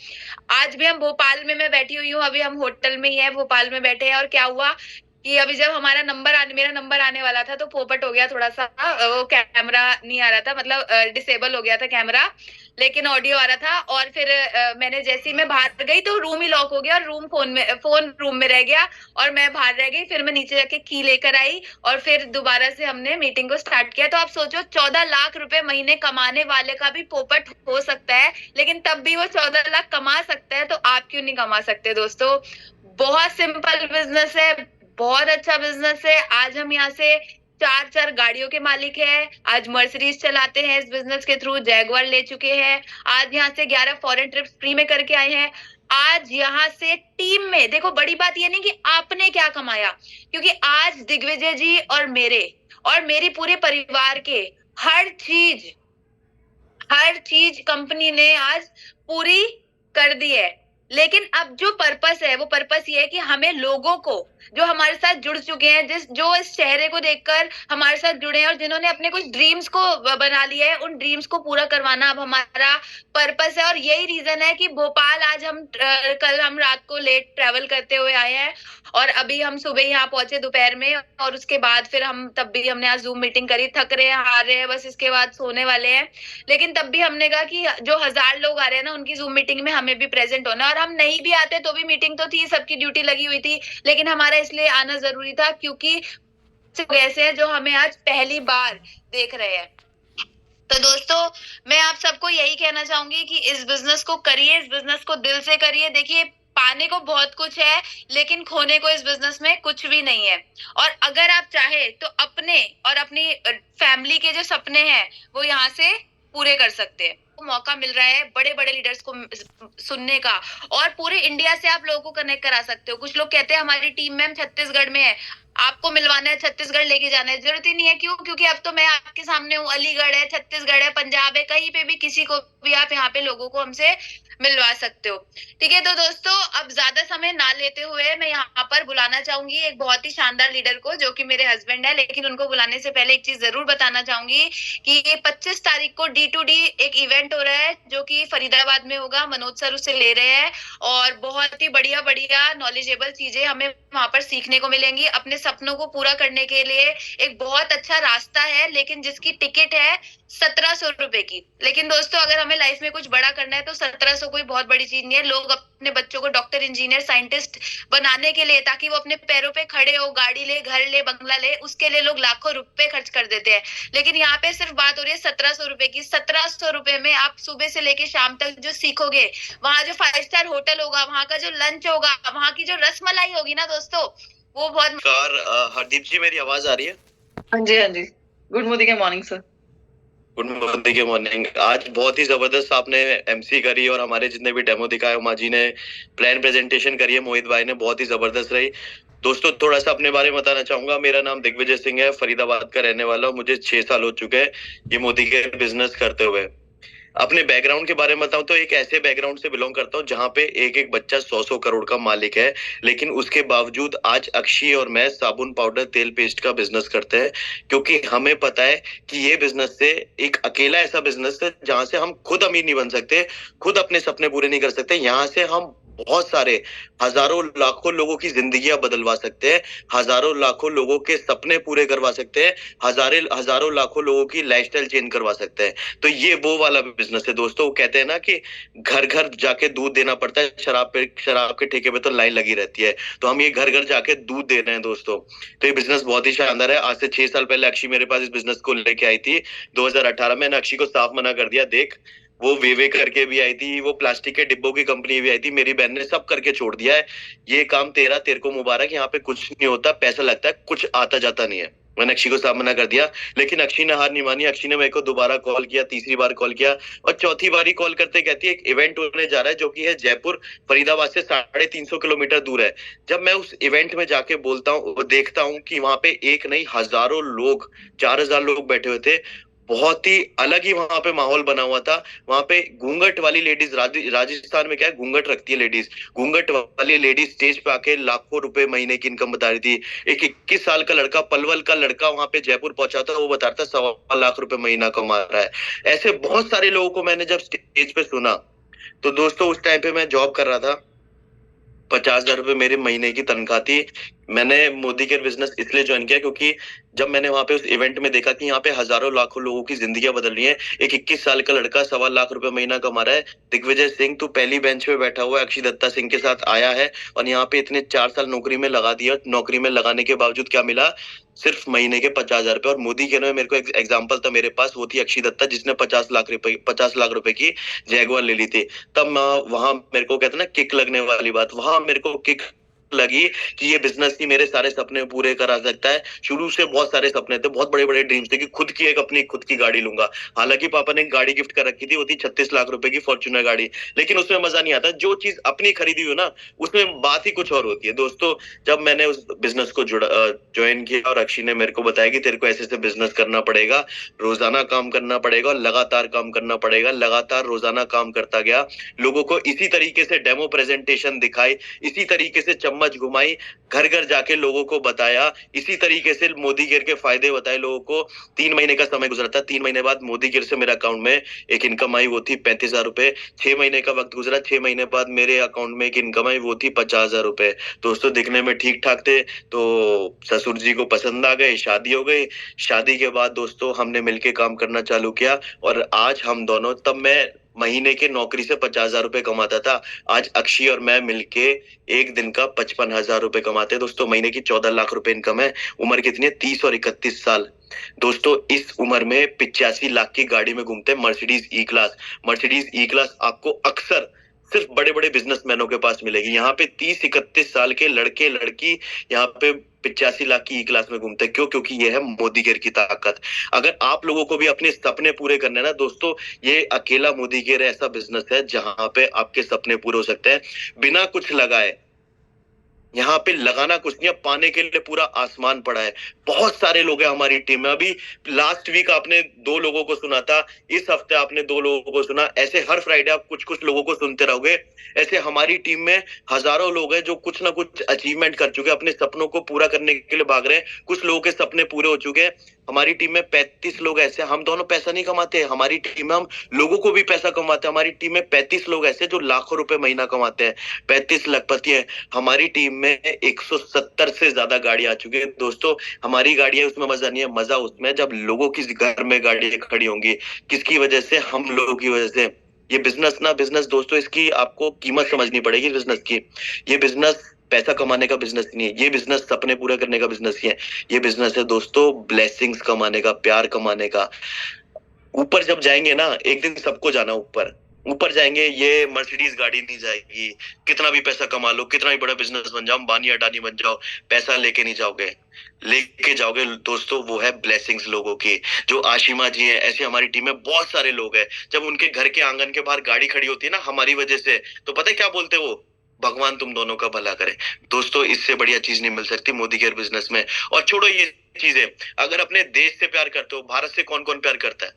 आज भी हम भोपाल में, मैं बैठी हुई हूँ, अभी हम होटल में ही है, भोपाल में बैठे हैं। और क्या हुआ कि अभी जब मेरा नंबर आने वाला था तो पोपट हो गया थोड़ा सा, वो कैमरा नहीं आ रहा था, मतलब डिसेबल हो गया था कैमरा, लेकिन ऑडियो आ रहा था। और फिर मैंने जैसे ही मैं बाहर गई तो रूम ही लॉक हो गया, और फोन रूम में रह गया, और मैं बाहर रह गई। फिर मैं नीचे जाके की लेकर आई और फिर दोबारा से हमने मीटिंग को स्टार्ट किया। तो आप सोचो, 14 लाख रुपए महीने कमाने वाले का भी पोपट हो सकता है, लेकिन तब भी वो 14 लाख कमा सकता है, तो आप क्यों नहीं कमा सकते दोस्तों। बहुत सिंपल बिजनेस है, बहुत अच्छा बिजनेस है। आज हम यहाँ से 4 गाड़ियों के मालिक है। आज मर्सिडीज चलाते हैं इस बिजनेस के थ्रू, जैगुआर ले चुके हैं। आज यहाँ से 11 फॉरेन ट्रिप्स फ्री में करके आए हैं। आज यहाँ से टीम में, देखो बड़ी बात ये नहीं कि आपने क्या कमाया, क्योंकि आज दिग्विजय जी और मेरी पूरे परिवार के हर चीज कंपनी ने आज पूरी कर दी है। लेकिन अब जो पर्पस है, वो पर्पस ये है कि हमें लोगों को जो हमारे साथ जुड़ चुके हैं, जो इस चेहरे को देखकर हमारे साथ जुड़े हैं और जिन्होंने अपने कुछ ड्रीम्स को बना लिया है, उन ड्रीम्स को पूरा करवाना अब हमारा पर्पस है। और यही रीजन है कि भोपाल आज कल हम रात को लेट ट्रेवल करते हुए आए हैं और अभी हम सुबह यहाँ पहुंचे दोपहर में, और उसके बाद फिर हमने आज जूम मीटिंग करी। थक रहे हैं, हार रहे हैं, बस इसके बाद सोने वाले हैं, लेकिन तब भी हमने कहा कि जो 1000 लोग आ रहे हैं ना, उनकी जूम मीटिंग में हमें भी प्रेजेंट होना है। और हम नहीं भी आते तो भी मीटिंग तो थी, सबकी ड्यूटी लगी हुई थी, लेकिन हमारा इसलिए आना जरूरी था क्योंकि ऐसे हैं जो हमें आज पहली बार देख रहे हैं। तो दोस्तों, मैं आप सबको यही कहना चाहूंगी कि इस बिजनेस को करिए, इस बिजनेस को दिल से करिए। देखिए, पाने को बहुत कुछ है, लेकिन खोने को इस बिजनेस में कुछ भी नहीं है। और अगर आप चाहे तो अपने और अपनी फैमिली के जो सपने हैं वो यहाँ से पूरे कर सकते हैं। मौका मिल रहा है बड़े बड़े लीडर्स को सुनने का, और पूरे इंडिया से आप लोगों को कनेक्ट करा सकते हो। कुछ लोग कहते हैं हमारी टीम मैम छत्तीसगढ़ में है, आपको मिलवाना है, छत्तीसगढ़ लेके जाना है। जरूरत ही नहीं है। क्यों? क्योंकि अब तो मैं आपके सामने हूँ। अलीगढ़ है, छत्तीसगढ़ है, पंजाब है, कहीं पे भी किसी को भी आप यहाँ पे लोगों को हमसे मिलवा सकते हो। ठीक है, तो दोस्तों, अब ज्यादा समय ना लेते हुए मैं यहाँ पर बुलाना चाहूंगी एक बहुत ही शानदार लीडर को, जो कि मेरे हस्बैंड है। लेकिन उनको बुलाने से पहले एक चीज जरूर बताना चाहूंगी कि ये 25 तारीख को D2D एक इवेंट हो रहा है, जो कि फरीदाबाद में होगा। मनोज सर उससे ले रहे हैं और बहुत ही बढ़िया बढ़िया नॉलेजेबल चीजें हमें वहां पर सीखने को मिलेंगी। अपने सपनों को पूरा करने के लिए एक बहुत अच्छा रास्ता है, लेकिन जिसकी टिकट है 1700 रुपए की। लेकिन दोस्तों, अगर हमें लाइफ में कुछ बड़ा करना है तो 1700 कोई बहुत बड़ी चीज नहीं है। लोग अपने बच्चों को डॉक्टर, इंजीनियर, साइंटिस्ट बनाने के लिए, ताकि वो अपने पैरों पे खड़े हो, गाड़ी ले, घर ले, बंगला ले, उसके लिए लोग लाखों रुपए खर्च कर देते हैं। लेकिन यहाँ पे सिर्फ बात हो रही है 1700 रुपए की। 1700 रुपए में आप सुबह से लेके शाम तक जो सीखोगे, वहाँ जो 5 स्टार होटल होगा, वहाँ का जो लंच होगा, वहाँ की जो रसमलाई होगी ना दोस्तों, वो बहुत। हरदीप जी, मेरी आवाज आ रही है? हाँ जी, हाँ जी। Good morning sir. Good morning. आज बहुत ही जबरदस्त आपने एमसी करी और हमारे जितने भी डेमो दिखाए, उमा जी ने प्लान प्रेजेंटेशन करी है, मोहित भाई ने, बहुत ही जबरदस्त रही। दोस्तों, थोड़ा सा अपने बारे में बताना चाहूंगा। मेरा नाम दिग्विजय सिंह है, फरीदाबाद का रहने वाला हूँ। मुझे 6 साल हो चुके हैं ये मोदी के बिजनेस करते हुए। अपने बैकग्राउंड के बारे में बताऊं तो एक ऐसे बैकग्राउंड से बिलोंग करता हूं जहां पे एक एक बच्चा 100 करोड़ का मालिक है, लेकिन उसके बावजूद आज अक्षी और मैं साबुन, पाउडर, तेल, पेस्ट का बिजनेस करते हैं, क्योंकि हमें पता है कि ये बिजनेस से एक अकेला ऐसा बिजनेस है जहां से हम खुद अमीर नहीं बन सकते, खुद अपने सपने पूरे नहीं कर सकते। यहाँ से हम बहुत सारे हजारों लाखों लोगों की जिंदगियां बदलवा सकते हैं, हजारों लाखों लोगों के सपने पूरे करवा सकते हैं, हजारों लाखों लोगों की लाइफस्टाइल चेंज करवा सकते हैं। तो ये वो वाला बिजनेस है दोस्तों। वो कहते हैं ना कि घर घर जाके दूध देना पड़ता है, शराब के ठेके पे तो लाइन लगी रहती है। तो हम ये घर घर जाके दूध दे रहे हैं दोस्तों। तो ये बिजनेस बहुत ही शानदार है। आज से 6 साल पहले अक्षी मेरे पास इस बिजनेस को लेके आई थी। 2018 में अक्षी को साफ मना कर दिया, देख वो वे करके भी आई थी, वो प्लास्टिक के डिब्बों की कंपनी भी आई थी, मेरी बहन ने सब करके छोड़ दिया है। ये काम तेरे को मुबारक, यहाँ पे कुछ नहीं होता, पैसा लगता है, कुछ आता जाता नहीं है। मैंने अक्षी को साफ मना कर दिया, लेकिन अक्षी ने हार नहीं मानी। अक्षी ने मेरे को दोबारा कॉल किया, तीसरी बार कॉल किया, और चौथी बारी कॉल करते कहती है एक इवेंट होने जा रहा है जो कि है जयपुर, फरीदाबाद से 350 किलोमीटर दूर है। जब मैं उस इवेंट में जाके बोलता हूँ, देखता हूँ कि वहां पे एक नहीं हजारों लोग, 4000 लोग बैठे हुए थे। बहुत ही अलग ही वहां पे माहौल बना हुआ था। वहां पे घूंघट वाली लेडीज, राजस्थान में क्या है, घूंघट रखती है लेडीज, घूंघट वाली लेडीज स्टेज पे आके लाखों रुपए महीने की इनकम बता रही थी। एक 21 साल का लड़का, पलवल का लड़का वहां पे जयपुर पहुंचा था, वो बता रहा था 1.25 लाख रुपए महीना कमा रहा है। ऐसे बहुत सारे लोगों को मैंने जब स्टेज पे सुना, तो दोस्तों उस टाइम पे मैं जॉब कर रहा था, 50,000 रुपए मेरे महीने की तनख्वाह थी। मैंने मोदी केयर बिजनेस इसलिए ज्वाइन किया क्योंकि जब मैंने वहां पे उस इवेंट में देखा कि यहाँ पे हजारों लाखों लोगों की जिंदगियां बदल रही हैं। एक 21 साल का लड़का 1.25 लाख रुपए महीना कमा रहा है। दिग्विजय सिंह, तू पहली बेंच पे बैठा हुआ है, अक्षय दत्ता सिंह के साथ आया है और यहाँ पे इतने 4 साल नौकरी में लगा दिया। नौकरी में लगाने के बावजूद क्या मिला? सिर्फ महीने के 50,000 रुपए। और मोदी केयर में मेरे को एक एग्जाम्पल था मेरे पास, वो थी अक्षय दत्ता, जिसने 50 लाख रुपए की जैगुआर ले ली थी। तब वहां मेरे को कहते ना किक लगने वाली बात, वहां मेरे को किक लगी कि ये बिजनेस ही मेरे सारे सपने पूरे करा सकता है। शुरू से बहुत सारे सपने थे, बहुत बड़े बड़े ड्रीम्स थे कि खुद की एक अपनी खुद की गाड़ी लूंगा। हालांकि पापा ने एक गाड़ी गिफ्ट कर रखी थी, वो थी 36 लाख रुपए की फॉर्च्यूनर गाड़ी, लेकिन उसमें मजा नहीं आता। जो चीज अपनी खरीदी हुई ना, उसमें बात ही कुछ और होती है। दोस्तों, जब मैंने उस बिजनेस को ज्वाइन किया और अक्षय ने मेरे को बताया कि तेरे को ऐसे ऐसे बिजनेस करना पड़ेगा, रोजाना काम करना पड़ेगा और लगातार काम करना पड़ेगा, लगातार रोजाना काम करता गया। लोगों को इसी तरीके से डेमो प्रेजेंटेशन दिखाई, इसी तरीके से चम्मच चम्मच घुमाई, घर घर जाके लोगों को बताया, इसी तरीके से मोदी केयर के फायदे बताए लोगों को। 3 महीने का समय गुजरा था, 3 महीने बाद मोदी केयर से मेरे अकाउंट में एक इनकम आई, वो थी 35,000 रुपए। 6 महीने का वक्त गुजरा, 6 महीने बाद मेरे अकाउंट में एक इनकम आई, वो थी 50,000 रुपए। दोस्तों दिखने में ठीक ठाक थे, तो ससुर जी को पसंद आ गए, शादी हो गई। शादी के बाद दोस्तों हमने मिलके काम करना चालू किया, और आज हम दोनों, तब मैं महीने के नौकरी से 50,000 रुपए कमाता था, आज अक्षय और मैं मिलके एक दिन का 55,000 रुपए कमाते हैं। दोस्तों महीने की 14 लाख रुपए इनकम है। उम्र कितनी है? 30 और 31 साल। दोस्तों इस उम्र में 85 लाख की गाड़ी में घूमते हैं, मर्सिडीज ई क्लास। मर्सिडीज ई क्लास आपको अक्सर सिर्फ बड़े बड़े बिजनेसमैनों के पास मिलेगी। यहाँ पे 30-31 साल के लड़के लड़की यहाँ पे 85 लाख की ई क्लास में घूमते हैं। क्यों? क्योंकि ये है मोदी केयर की ताकत। अगर आप लोगों को भी अपने सपने पूरे करने ना दोस्तों, ये अकेला मोदी केयर ऐसा बिजनेस है जहां पे आपके सपने पूरे हो सकते हैं बिना कुछ लगाए। यहाँ पे लगाना कुछ नहीं है, पाने के लिए पूरा आसमान पड़ा है। बहुत सारे लोग हैं हमारी टीम में। अभी लास्ट वीक आपने 2 लोगों को सुना था, इस हफ्ते आपने 2 लोगों को सुना, ऐसे हर फ्राइडे आप कुछ कुछ लोगों को सुनते रहोगे। ऐसे हमारी टीम में हजारों लोग हैं जो कुछ ना कुछ अचीवमेंट कर चुके हैं, अपने सपनों को पूरा करने के लिए भाग रहे हैं। कुछ लोगों के सपने पूरे हो चुके हैं। हमारी टीम में 35 लोग ऐसे, हम दोनों पैसा नहीं कमाते, हमारी टीम में हम लोगों को भी पैसा कमाते हैं। हमारी टीम में 35 लोग ऐसे जो लाखों रुपए महीना कमाते हैं, 35 लखपति हैं। हमारी टीम में 170 से ज्यादा गाड़ी आ चुकी है। दोस्तों हमारी गाड़ियां, उसमें मजा नहीं है, मजा उसमें जब लोगों की घर में गाड़ियां खड़ी होंगी। किसकी वजह से? हम लोगों की वजह से। ये बिजनेस दोस्तों, इसकी आपको कीमत समझनी पड़ेगी बिजनेस की। ये बिजनेस पैसा कमाने का बिजनेस नहीं है, ये बिजनेस सपने पूरे करने का बिजनेस ही है। ये बिजनेस है दोस्तों ब्लेसिंग्स कमाने का, प्यार कमाने का। ऊपर जब जाएंगे ना, एक दिन सबको जाना ऊपर जाएंगे, ये मर्सिडीज गाड़ी नहीं जाएगी। कितना भी पैसा कमा लो, कितना भी बड़ा बिजनेस बन जाओ, अंबानी अडानी बन जाओ, पैसा लेके नहीं जाओगे, लेके जाओगे दोस्तों वो है ब्लेसिंग्स लोगों की। जो आशिमा जी है, ऐसे हमारी टीम में बहुत सारे लोग हैं। जब उनके घर के आंगन के बाहर गाड़ी खड़ी होती है ना हमारी वजह से, तो पता है क्या बोलते वो? भगवान तुम दोनों का भला करे। दोस्तों इससे बढ़िया चीज नहीं मिल सकती मोदी केयर बिजनेस में। और छोड़ो ये चीजें, अगर अपने देश से प्यार करते हो, भारत से कौन कौन प्यार करता है?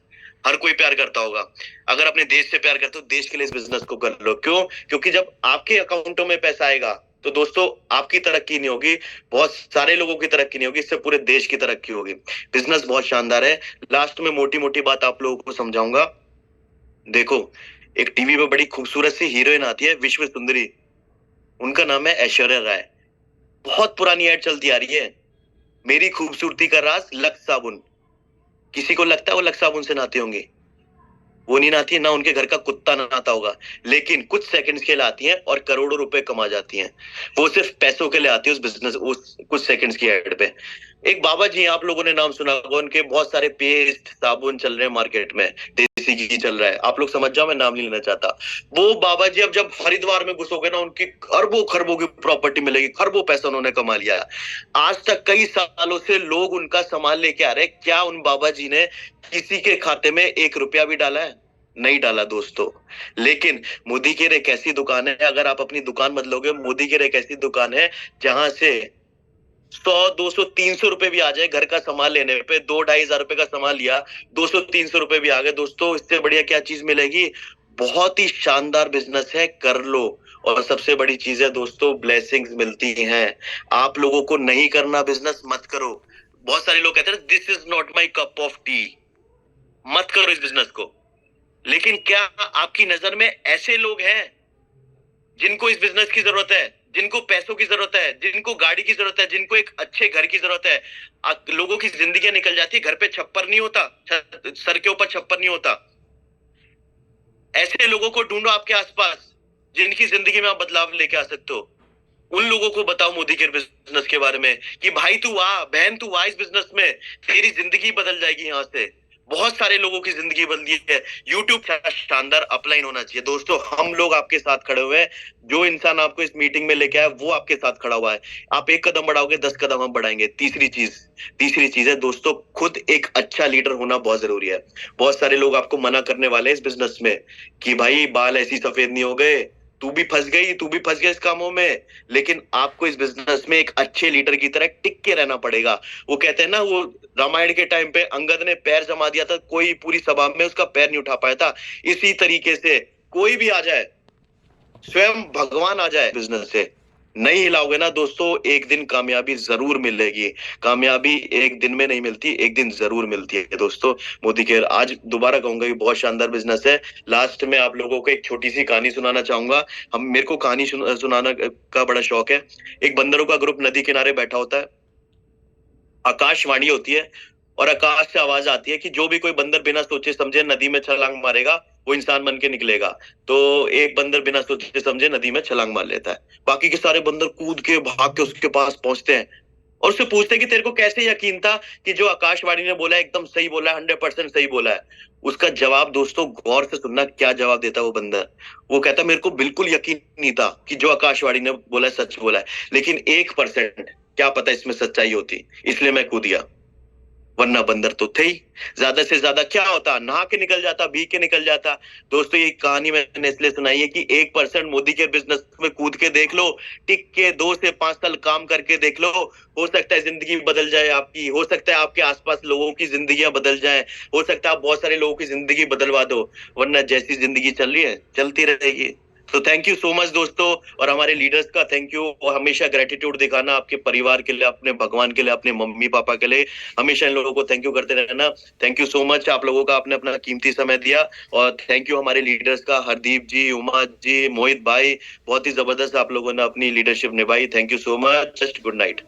हर कोई प्यार करता होगा। अगर अपने देश से प्यार करते हो, देश के लिए इस बिजनेस को कर लो। क्यों? क्योंकि जब आपके अकाउंटों में पैसा आएगा तो दोस्तों आपकी तरक्की नहीं होगी, बहुत सारे लोगों की तरक्की नहीं होगी, इससे पूरे देश की तरक्की होगी। बिजनेस बहुत शानदार है। लास्ट में मोटी मोटी बात आप लोगों को समझाऊंगा। देखो, एक टीवी में बड़ी खूबसूरत सी हीरोइन आती है, विश्व सुंदरी, उनका नाम है ऐश्वर्या राय। बहुत पुरानी ऐड चलती आ रही है, मेरी खूबसूरती का राज लक्स साबुन। किसी को लगता है वो लक्स साबुन से नहाते होंगे? वो नहीं नहाती है, ना उनके घर का कुत्ता नहाता होगा। लेकिन कुछ सेकंड्स के लिए आती हैं और करोड़ों रुपए कमा जाती हैं। वो सिर्फ पैसों के लिए आती है उस बिजनेस, उस कुछ सेकंड्स की ऐड पे। एक बाबा जी, आप लोगों ने नाम सुना होगा, उनके बहुत सारे पेस्ट साबुन चल रहे हैं मार्केट में, देसी घी चल रहा है। आप लोग समझ जाओ, मैं नाम नहीं लेना चाहता। वो बाबा जी अब जब हरिद्वार में घुसोगे ना, उनकी अरबों खरबों की प्रॉपर्टी मिलेगी, खरबों पैसा उन्होंने कमा लिया। आज तक कई सालों से लोग उनका सामान लेके आ रहे हैं। क्या उन बाबा जी ने किसी के खाते में 1 रुपया भी डाला है? नहीं डाला दोस्तों। लेकिन मोदी केयर एक ऐसी दुकान है, अगर आप अपनी दुकान बदलोगे, मोदी केयर एक ऐसी दुकान है जहां से 100, 200, 300 रुपए भी आ जाए घर का सामान लेने पे। 2-2.5 हजार रुपए का सामान लिया, 200-300 रुपए भी आ गए। दोस्तों इससे बढ़िया क्या चीज मिलेगी? बहुत ही शानदार बिजनेस है, कर लो। और सबसे बड़ी चीज है दोस्तों, ब्लेसिंग्स मिलती हैं। आप लोगों को नहीं करना बिजनेस, मत करो। बहुत सारे लोग कहते हैं this is not my cup of T, मत करो इस बिजनेस को। लेकिन क्या आपकी नजर में ऐसे लोग हैं जिनको इस बिजनेस की जरूरत है, जिनको पैसों की जरूरत है, जिनको गाड़ी की जरूरत है, जिनको एक अच्छे घर की जरूरत है? लोगों की जिंदगी निकल जाती है, घर पे छप्पर नहीं होता, सर के ऊपर छप्पर नहीं होता। ऐसे लोगों को ढूंढो आपके आसपास जिनकी जिंदगी में आप बदलाव लेके आ सकते हो। उन लोगों को बताओ मोदी केयर बिजनेस के बारे में कि भाई तू आ, बहन तू आ इस बिजनेस में, तेरी जिंदगी बदल जाएगी। यहाँ से बहुत सारे लोगों की जिंदगी बदली है। यूट्यूब शानदार अपलाइन होना चाहिए दोस्तों। हम लोग आपके साथ खड़े हुए हैं, जो इंसान आपको इस मीटिंग में लेके आया वो आपके साथ खड़ा हुआ है। आप 1 कदम बढ़ाओगे, 10 कदम हम बढ़ाएंगे। तीसरी चीज है दोस्तों, खुद एक अच्छा लीडर होना बहुत जरूरी है। बहुत सारे लोग आपको मना करने वाले हैं इस बिजनेस में कि भाई बाल ऐसी सफेद नहीं हो गए, तू भी फंस गया इस कामों में। लेकिन आपको इस बिजनेस में एक अच्छे लीडर की तरह टिक के रहना पड़ेगा। वो कहते हैं ना, वो रामायण के टाइम पे अंगद ने पैर जमा दिया था, कोई पूरी सभा में उसका पैर नहीं उठा पाया था। इसी तरीके से कोई भी आ जाए, स्वयं भगवान आ जाए बिजनेस से, नहीं हिलाओगे ना दोस्तों, एक दिन कामयाबी जरूर मिलेगी। कामयाबी एक दिन में नहीं मिलती, एक दिन जरूर मिलती है दोस्तों। मोदी केयर आज दोबारा कहूंगा कि बहुत शानदार बिजनेस है। लास्ट में आप लोगों को एक छोटी सी कहानी सुनाना चाहूंगा। मेरे को कहानी सुनाना का बड़ा शौक है। एक बंदरों का ग्रुप नदी किनारे बैठा होता है, आकाशवाणी होती है और आकाश से आवाज आती है कि जो भी कोई बंदर बिना सोचे समझे नदी में छलांग मारेगा वो इंसान बन के निकलेगा। तो एक बंदर बिना सोचे समझे नदी में छलांग मार लेता है। बाकी के सारे बंदर कूद के भाग के उसके पास पहुंचते हैं और उससे पूछते हैं कि तेरे को कैसे यकीन था कि जो आकाशवाणी ने बोला है एकदम सही बोला है, 100% सही बोला है। उसका जवाब दोस्तों गौर से सुनना, क्या जवाब देता है वो बंदर। वो कहता मेरे को बिल्कुल यकीन नहीं था कि जो आकाशवाणी ने बोला है सच बोला है, लेकिन 1% क्या पता इसमें सच्चाई होती, इसलिए मैं कूद गया, वरना बंदर तो थे ही। ज्यादा से ज्यादा क्या होता, नहा के निकल जाता, भीग के निकल जाता। दोस्तों ये कहानी मैंने इसलिए सुनाई है कि 1% मोदी के बिजनेस में कूद के देख लो, टिक के 2 से 5 साल काम करके देख लो, हो सकता है जिंदगी बदल जाए आपकी, हो सकता है आपके आसपास लोगों की जिंदगियां बदल जाए, हो सकता है आप बहुत सारे लोगों की जिंदगी बदलवा दो, वरना जैसी जिंदगी चल रही है चलती रहेगी। तो थैंक यू सो मच दोस्तों, और हमारे लीडर्स का थैंक यू। और हमेशा ग्रेटिट्यूड दिखाना आपके परिवार के लिए, अपने भगवान के लिए, अपने मम्मी पापा के लिए, हमेशा इन लोगों को थैंक यू करते रहना। थैंक यू सो मच आप लोगों का, आपने अपना कीमती समय दिया। और थैंक यू हमारे लीडर्स का, हरदीप जी, उमा जी, मोहित भाई, बहुत ही जबरदस्त आप लोगों ने अपनी लीडरशिप निभाई। Thank you so much. Just good night.